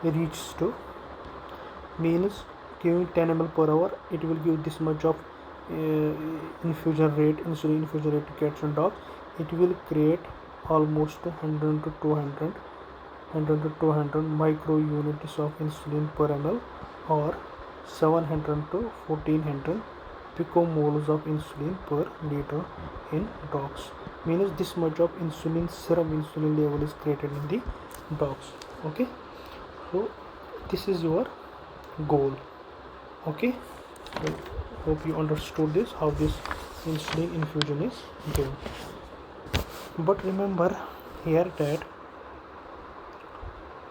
reaches to, means giving 10 ml per hour, it will give this much of insulin infusion rate to cats and dogs. It will create almost 100 to 200 micro units of insulin per ml, or 700 to 1400 picomoles of insulin per liter in dogs. Means this much of serum insulin level is created in the dogs. Okay, so this is your goal. Okay, so hope you understood this, how this insulin infusion is given. But remember here that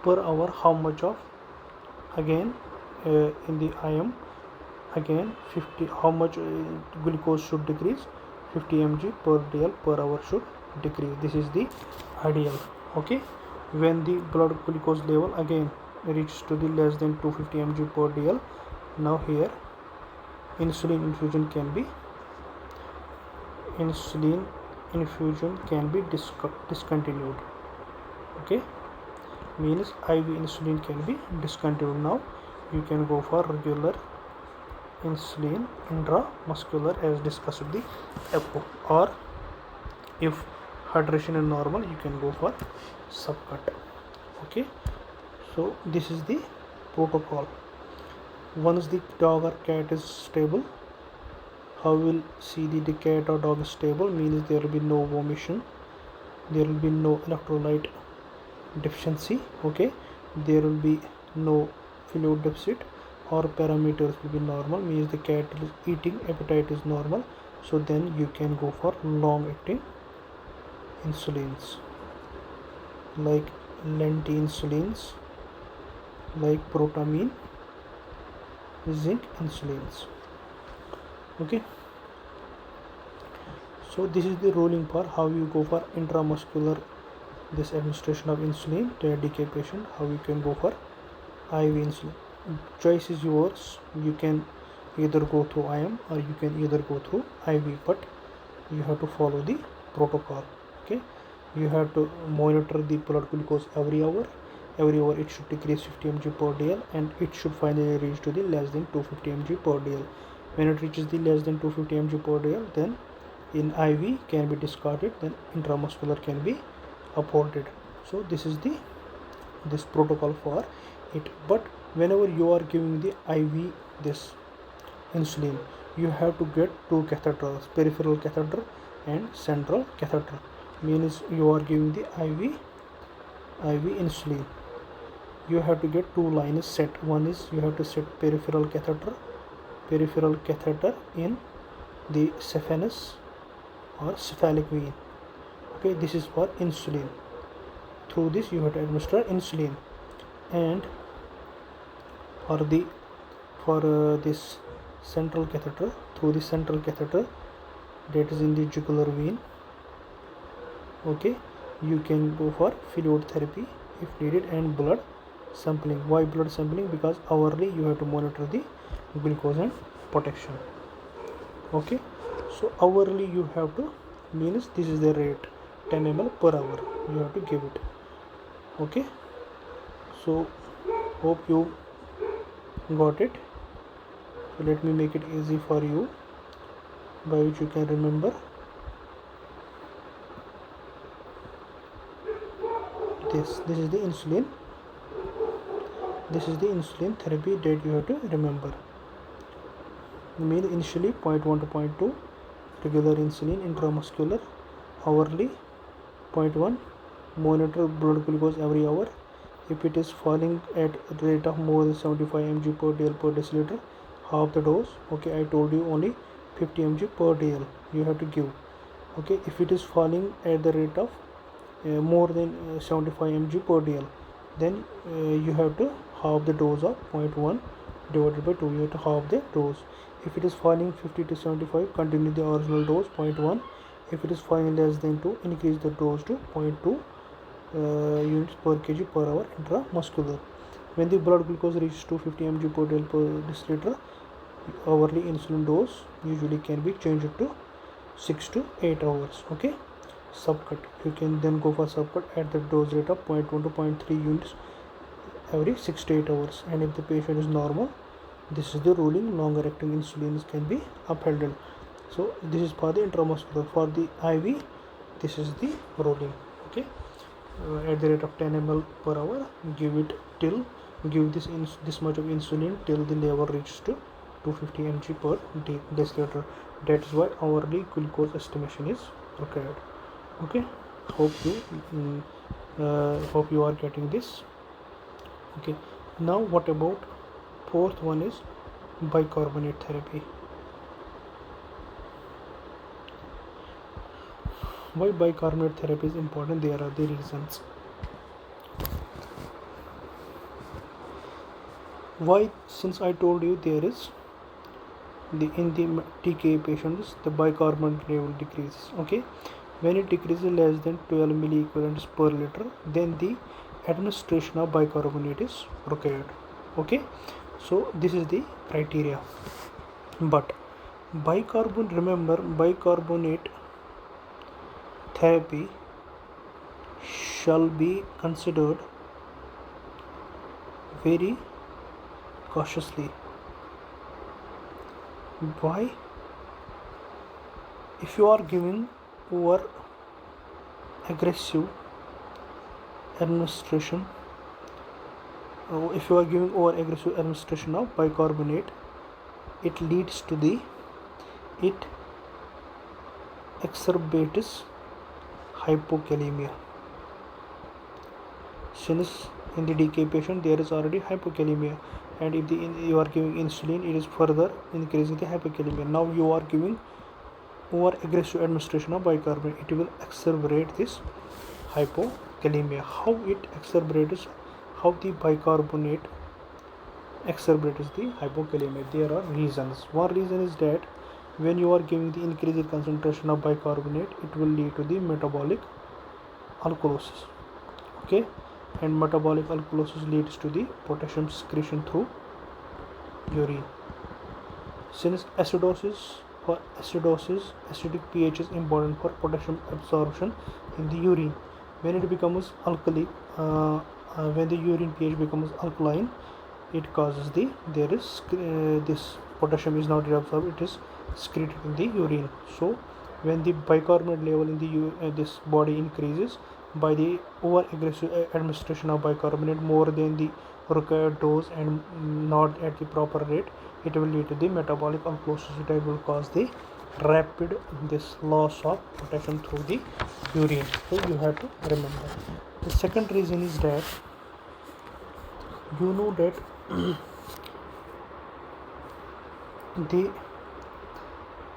per hour, how much of, again in the IM, again 50, how much glucose should decrease, 50 mg per dl per hour should decrease. This is the ideal. Okay, when the blood glucose level again reaches to the less than 250 mg per dl, now here insulin infusion can be discontinued. Okay, means IV insulin can be discontinued. Now you can go for regular insulin intramuscular as discussed the EPO, or if hydration is normal you can go for subcut. Okay, so this is the protocol. Once the dog or cat is stable, how will see the cat or dog is stable, means there will be no vomition, there will be no electrolyte deficiency. Okay, there will be no fluid deficit, or parameters will be normal, means the cat is eating, appetite is normal. So then you can go for long acting insulins like lentinsulins, like protamine, zinc insulins. Okay, so this is the ruling part, how you go for intramuscular this administration of insulin to a DK patient, how you can go for IV insulin. Choice is yours, you can either go through IM or you can either go through IV, but you have to follow the protocol. Okay, you have to monitor the blood glucose every hour it should decrease 50 mg per dl, and it should finally reach to the less than 250 mg per dl. When it reaches the less than 250 mg per dl, then in IV can be discarded, then intramuscular can be upholded. So this is this protocol for it. But whenever you are giving the IV this insulin, you have to get two catheters, peripheral catheter and central catheter. Means you are giving the IV insulin, you have to get two lines set. One is you have to set peripheral catheter in the saphenous or cephalic vein. Okay, this is for insulin. Through this you have to administer insulin, and for this central catheter, through the central catheter that is in the jugular vein. Okay, you can go for fluid therapy if needed, and blood sampling. Why blood sampling? Because hourly you have to monitor the glucose and potassium. Okay, so hourly you have to, means this is the rate, 10 ml per hour you have to give it. Okay, so hope you got it. So let me make it easy for you, by which you can remember. This is the insulin, this is the insulin therapy that you have to remember. Mean initially 0.1 to 0.2 regular insulin intramuscular, hourly 0.1, monitor blood glucose every hour. If it is falling at the rate of more than 75 mg per dl per deciliter, half the dose. Okay, I told you only 50 mg per dl you have to give. Okay, if it is falling at the rate of more than 75 mg per dl, then you have to halve the dose of 0.1 divided by 2. You have to halve the dose. If it is falling 50 to 75, continue the original dose 0.1. If it is falling less than 2, increase the dose to 0.2 units per kg per hour intramuscular. When the blood glucose reaches 250 mg per dl per deciliter, hourly insulin dose usually can be changed to 6 to 8 hours. Okay, subcut, you can then go for subcut at the dose rate of 0.1 to 0.3 units every 6 to 8 hours. And if the patient is normal, this is the ruling, longer acting insulins can be upheld. So this is for the intramuscular. For the IV, this is the ruling. Okay, at the rate of 10 ml per hour, give this much of insulin till the level reaches to 250 mg per deciliter. That is why hourly glucose estimation is required. Okay, hope you are getting this. Okay, now what about fourth one is bicarbonate therapy. Why bicarbonate therapy is important? There are the reasons. Why? Since I told you there is in the TK patients the bicarbonate level decreases. Okay, when it decreases less than 12 milliequivalents per liter, then the administration of bicarbonate is required. Okay, so this is the criteria. But remember, bicarbonate therapy shall be considered very cautiously. Why? If you are giving over aggressive administration, if you are giving over aggressive administration of bicarbonate, it leads to it exacerbates hypokalemia. Since in the DK patient there is already hypokalemia, and if you are giving insulin, it is further increasing the hypokalemia. Now you are giving over aggressive administration of bicarbonate, it will exacerbate this hypokalemia. How it exacerbates, how the bicarbonate exacerbates the hypokalemia? There are reasons. One reason is that when you are giving the increased concentration of bicarbonate, it will lead to the metabolic alkalosis. Okay, and metabolic alkalosis leads to the potassium secretion through urine. Since acidic pH is important for potassium absorption in the urine. When it becomes alkali, when the urine pH becomes alkaline, it causes this potassium is not reabsorbed, it is secreted in the urine. So when the bicarbonate level in the this body increases by the over aggressive administration of bicarbonate more than the required dose and not at the proper rate, it will lead to the metabolic alkalosis that will cause the rapid this loss of potassium through the urine. So you have to remember. The second reason is that you know that the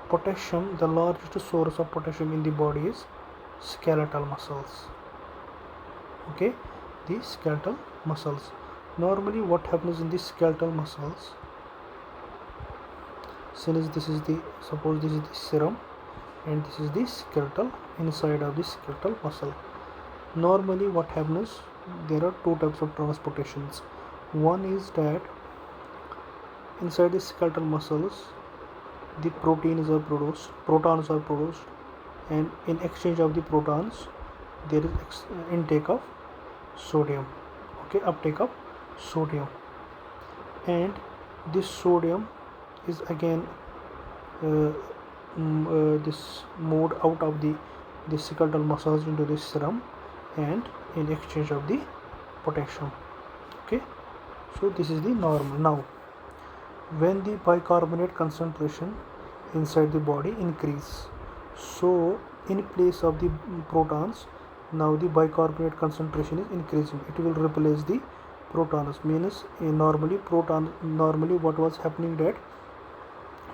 potassium, the largest source of potassium in the body is skeletal muscles. Okay, the skeletal muscles. Normally what happens in the skeletal muscles, since this is the, suppose this is the serum and this is the skeletal, inside of the skeletal muscle, normally what happens, there are two types of transportations. One is that inside the skeletal muscles the protons are produced, and in exchange of the protons there is intake of sodium. Okay, uptake of sodium, and this sodium is again this moved out of the skeletal muscles into the serum and in exchange of the potassium. Okay, so this is the normal. Now when the bicarbonate concentration inside the body increase, so in place of the protons, now the bicarbonate concentration is increasing, it will replace the protons. Means normally what was happening, that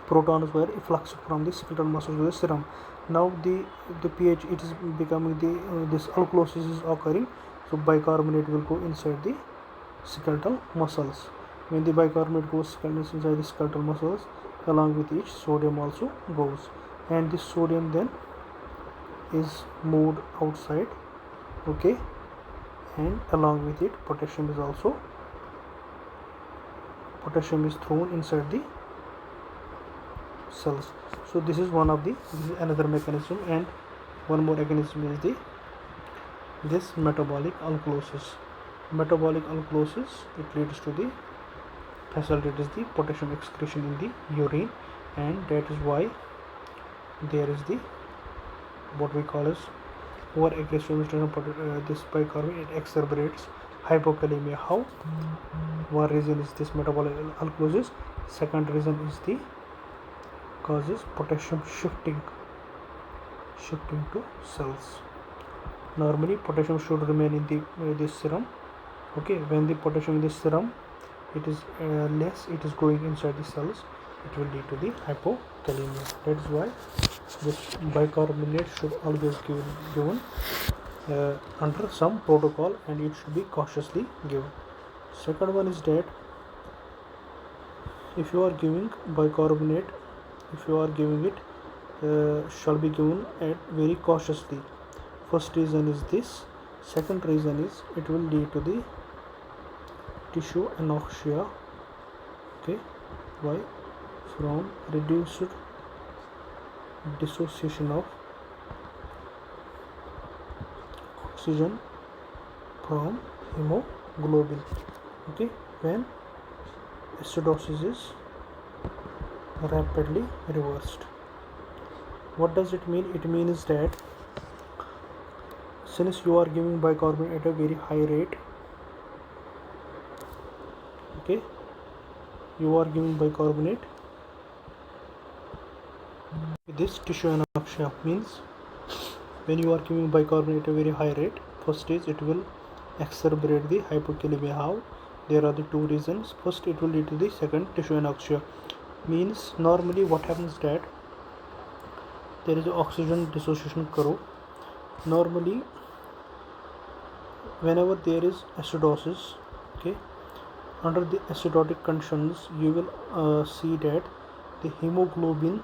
protons were effluxed from the skeletal muscles to the serum. Now the pH, it is becoming this alkalosis is occurring, so bicarbonate will go inside the skeletal muscles. When the bicarbonate goes inside the skeletal muscles, along with each sodium also goes, and this sodium then is moved outside. Okay, and along with it potassium is thrown inside the cells. So this is another mechanism, and one more mechanism is this metabolic alkalosis. Metabolic alkalosis, it leads to the facilitates the potassium excretion in the urine, and that is why there is the what we call as over aggressive administration this bicarbonate, it exacerbates hypokalemia. How? One reason is this metabolic alkalosis. Second reason is the causes potassium shifting to cells. Normally potassium should remain in the this serum. Okay, when the potassium in this serum it is less, it is going inside the cells, it will lead to the hypokalemia. That is why this bicarbonate should always given under some protocol, and it should be cautiously given. Second one is that if you are giving bicarbonate, if you are giving it, shall be given at very cautiously. First reason is this. Second reason is it will lead to the tissue anoxia. Okay, why? From reduced dissociation of oxygen from hemoglobin. Okay, when acidosis is rapidly reversed. What does it mean? It means that since you are giving bicarbonate at a very high rate, okay, you are giving bicarbonate with this tissue anoxia. Means when you are giving bicarbonate at a very high rate, first is it will exacerbate the hypokalemia. How? There are the two reasons. First, it will lead to the second tissue anoxia. Means normally what happens that there is oxygen dissociation curve. Normally whenever there is acidosis, okay, under the acidotic conditions you will see that the hemoglobin,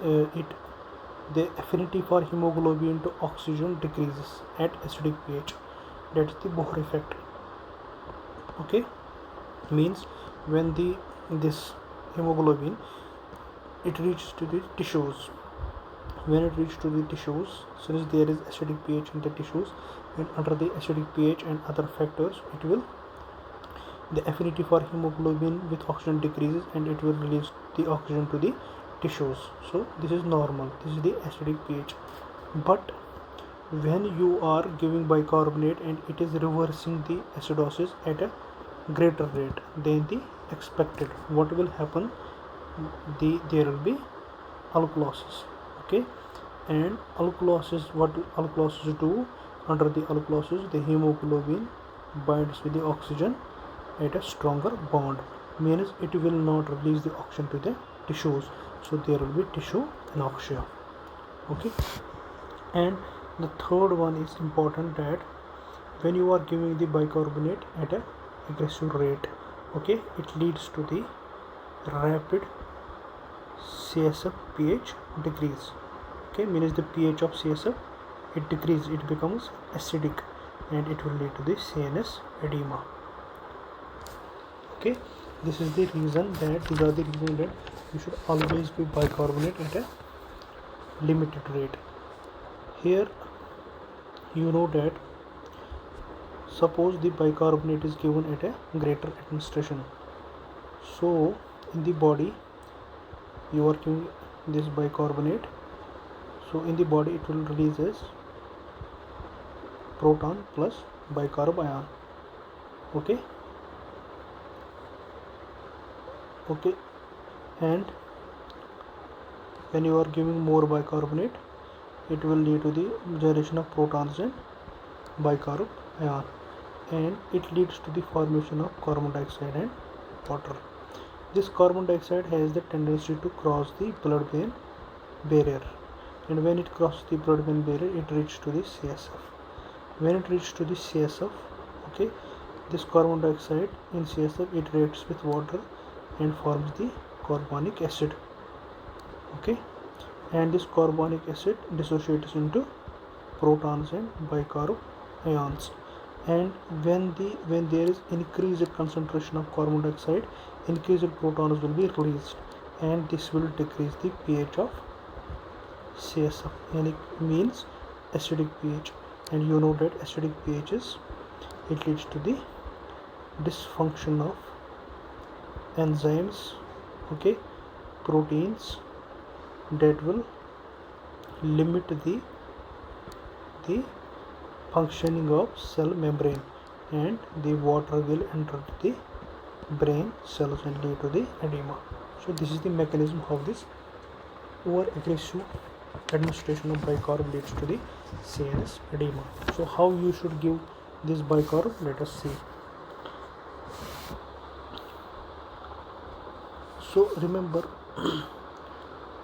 the affinity for hemoglobin to oxygen decreases at acidic pH. That is the Bohr effect. Okay, means when this hemoglobin, it reaches to the tissues. When it reaches to the tissues, since there is acidic pH in the tissues, and under the acidic pH and other factors, the affinity for hemoglobin with oxygen decreases and it will release the oxygen to the tissues. So this is normal, this is the acidic pH. But when you are giving bicarbonate and it is reversing the acidosis at a greater rate than the expected, what will happen? There will be alkalosis. Okay, and alkalosis, what alkalosis do? Under the alkalosis, the hemoglobin binds with the oxygen at a stronger bond, means it will not release the oxygen to the tissues, so there will be tissue anoxia. Okay, and the third one is important, that when you are giving the bicarbonate at a aggressive rate, okay, it leads to the rapid CSF pH decrease. Okay, means the pH of CSF, it decreases, it becomes acidic, and it will lead to the CNS edema. Okay, this is the reason that these are the reasons that you should always give bicarbonate at a limited rate. Here you know that suppose the bicarbonate is given at a greater administration, so in the body you are giving this bicarbonate, so in the body it will release as proton plus bicarb ion. Okay, and when you are giving more bicarbonate, it will lead to the generation of protons and bicarb ion, and it leads to the formation of carbon dioxide and water. This carbon dioxide has the tendency to cross the blood-brain barrier, and when it crosses the blood-brain barrier, it reaches to the CSF. When it reaches to the CSF, okay, this carbon dioxide in CSF, it reacts with water and forms the carbonic acid. Okay, and this carbonic acid dissociates into protons and bicarb ions, and when there is increased concentration of carbon dioxide, increased protons will be released, and this will decrease the pH of CSF, and it means acidic pH. And you know that acidic pHs, it leads to the dysfunction of enzymes, okay, proteins, that will limit the functioning of cell membrane, and the water will enter the brain cells and lead to the edema. So this is the mechanism of this over aggressive administration of bicarb leads to the CNS edema. So how you should give this bicarb, let us see. So remember,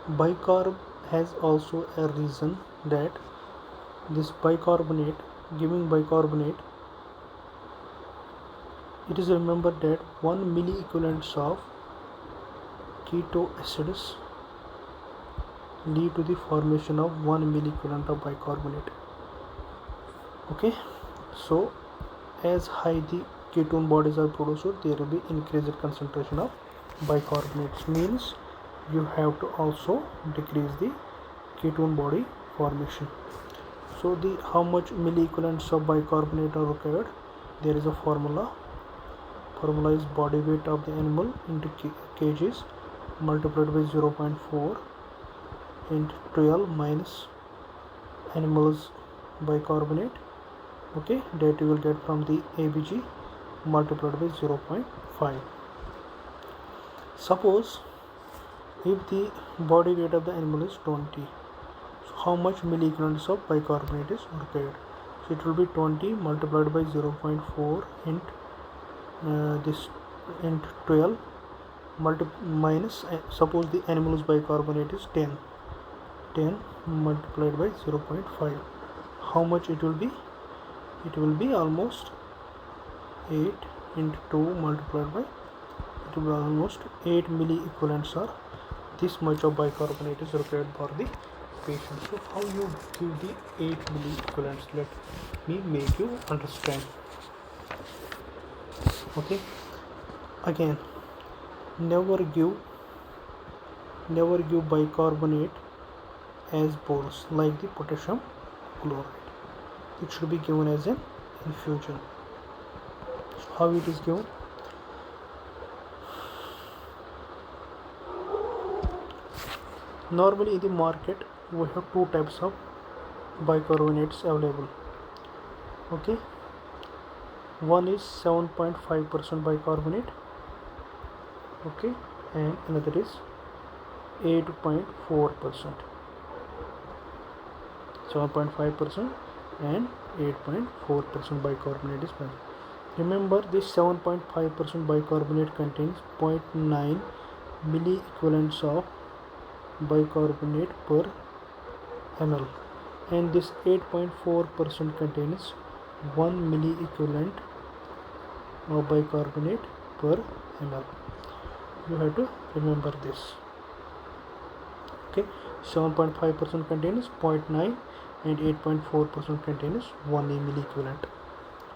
bicarb has also a reason that this bicarbonate, giving bicarbonate it is remembered that 1 milliequivalents of keto acids lead to the formation of 1 milliequivalent of bicarbonate. Okay, so as high the ketone bodies are produced, there will be increased concentration of bicarbonates, means you have to also decrease the ketone body formation. So the how much milliequivalents of bicarbonate are required, there is a formula is body weight of the animal into kgs multiplied by 0.4 into 12 minus animal's bicarbonate. Okay, that you will get from the ABG multiplied by 0.5. Suppose if the body weight of the animal is 20, so how much milliequivalents of bicarbonate is required? So it will be 20 multiplied by 0.4 into this into 12 minus suppose the animal's bicarbonate is 10 multiplied by 0.5. how much it will be? It will be almost 8 into 2 multiplied by, it will be almost 8 milliequivalents, or this much of bicarbonate is required for the patient. So how you give the 8 milliequivalents? Let me make you understand. Okay, again, never give bicarbonate as bolus like the potassium chloride. It should be given as an infusion. So how it is given? Normally in the market we have two types of bicarbonates available. Okay, one is 7.5% bicarbonate, okay, and another is 8.4%. 7.5% and 8.4% bicarbonate is present. Remember, this 7.5% bicarbonate contains 0.9 milliequivalents of bicarbonate per ml, and this 8.4% contains 1 milliequivalent of bicarbonate per ml. You have to remember this. Okay, 7.5% contains 0.9 and 8.4% contains 1 milliequivalent.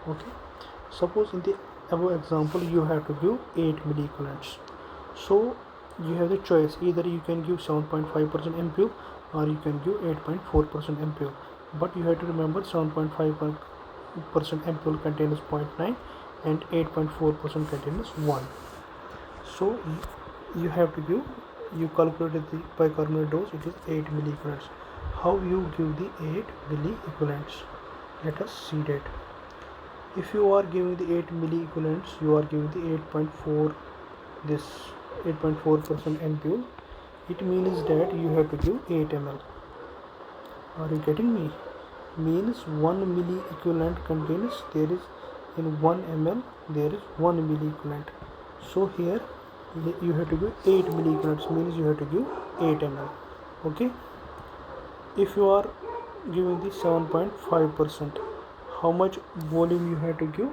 Okay, suppose in the above example you have to give 8 milliequivalents. So you have the choice, either you can give 7.5% MPU or you can give 8.4% MPU, but you have to remember 7.5% MPU contains 0.9 and 8.4% contains 1. So you have to give, you calculated the bicarbonate dose, it is 8 milliequivalents. How you give the 8 milliequivalents? Let us see that. If you are giving the 8 milliequivalents, you are giving the 8.4, this 8.4% MPU, it means that you have to give 8 ml. Are you getting me? Means 1 milliequivalent contains, there is in 1 ml there is 1 milliequivalent. So here you have to give 8 milliequivalents, means you have to give 8 ml. Okay, if you are giving the 7.5%, how much volume you have to give?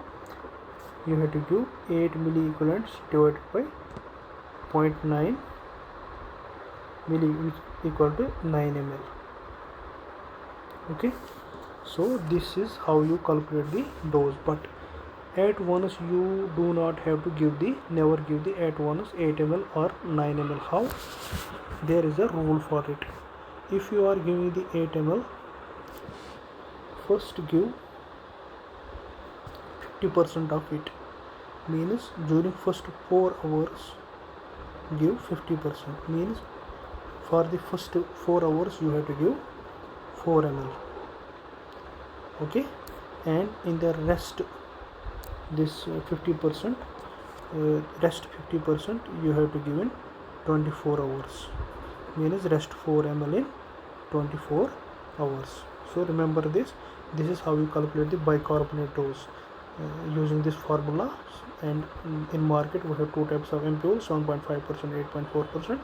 You have to give 8 milliequivalents divided by 0.9 milli, which equal to 9 ml. Okay, so this is how you calculate the dose, but at once you do not have to give the, never give the at once 8 ml or 9 ml. How? There is a rule for it. If you are giving the 8 ml, first give 50% of it, means during first 4 hours give 50%, means for the first 4 hours you have to give 4 ml. Okay, and in the rest, this 50%, rest 50% you have to give in 24 hours, means rest 4 ml in 24 hours. So remember this is how you calculate the bicarbonate dose using this formula. And in market we have two types of MPO, 7.5%, 8.4%,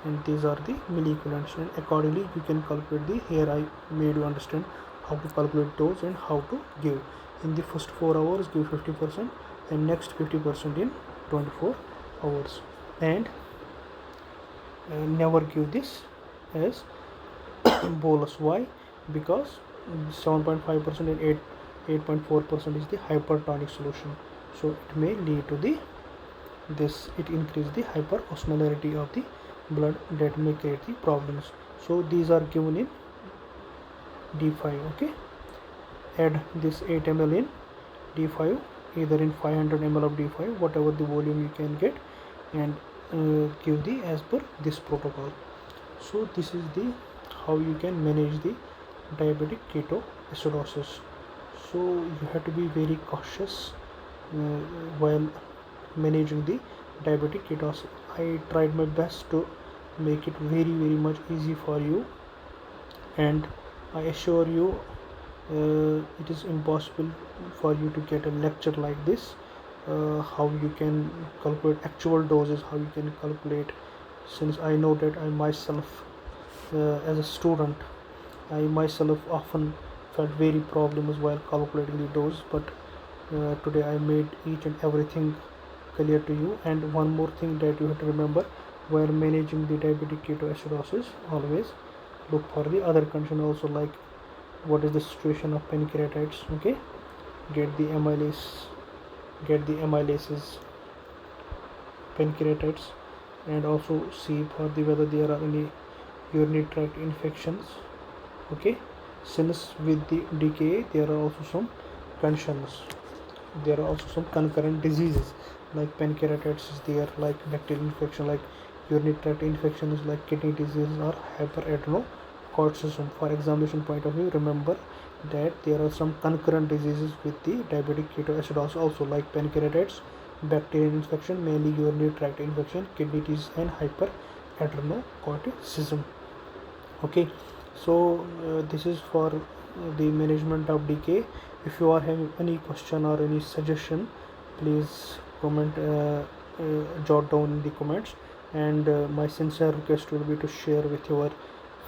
and these are the milliequivalents, and accordingly you can calculate the, here I made you understand how to calculate dose and how to give. In the first 4 hours give 50%, and next 50% in 24 hours. And never give this as bolus. Why? Because 7.5% and 8.4% is the hypertonic solution, so it may lead to the it increase the hyperosmolarity of the blood, that may create the problems. So these are given in D5. Okay, add this 8 ml in D5, either in 500 ml of D5, whatever the volume you can get, and give the as per this protocol. So this is the how you can manage the diabetic ketoacidosis. So you have to be very cautious while managing the diabetic ketosis. I tried my best to make it very much easy for you, and I assure you it is impossible for you to get a lecture like this. How you can calculate actual doses, how you can calculate, since I know that I myself as a student, I myself often felt very problems while calculating the dose, but today I made each and everything clear to you. And one more thing that you have to remember while managing the diabetic ketoacidosis, always look for the other condition also, like what is the situation of pancreatitis. Okay, get the amylases, pancreatitis, and also see for the whether there are any urinary tract infections. Okay, since with the decay there are also some conditions, there are also some concurrent diseases like pancreatitis is there, like bacterial infection, like urinary tract infections, like kidney disease or hyperadenocorticism. For examination point of view, remember that there are some concurrent diseases with the diabetic ketoacidosis also, like pancreatitis, bacterial infection, mainly urinary tract infection, kidney disease, and hyperadenocorticism. Okay, so this is for the management of decay. If you are having any question or any suggestion, please comment, jot down in the comments. And my sincere request will be to share with your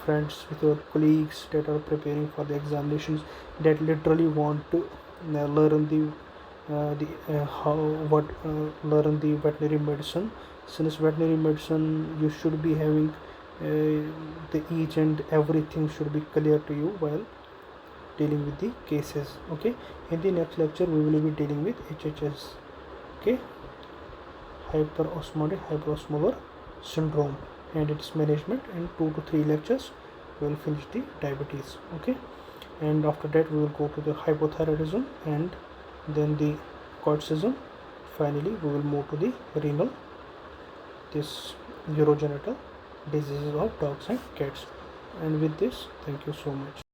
friends, with your colleagues that are preparing for the examinations, that literally want to learn the learn the veterinary medicine. Since veterinary medicine, you should be having the each and everything should be clear to you while dealing with the cases. Okay, in the next lecture we will be dealing with HHS. Okay, hyperosmolar syndrome and its management, and 2 to 3 lectures we will finish the diabetes. Okay, and after that we will go to the hypothyroidism and then the corticism. Finally we will move to the renal, this urogenital diseases of dogs and cats. And with this, thank you so much.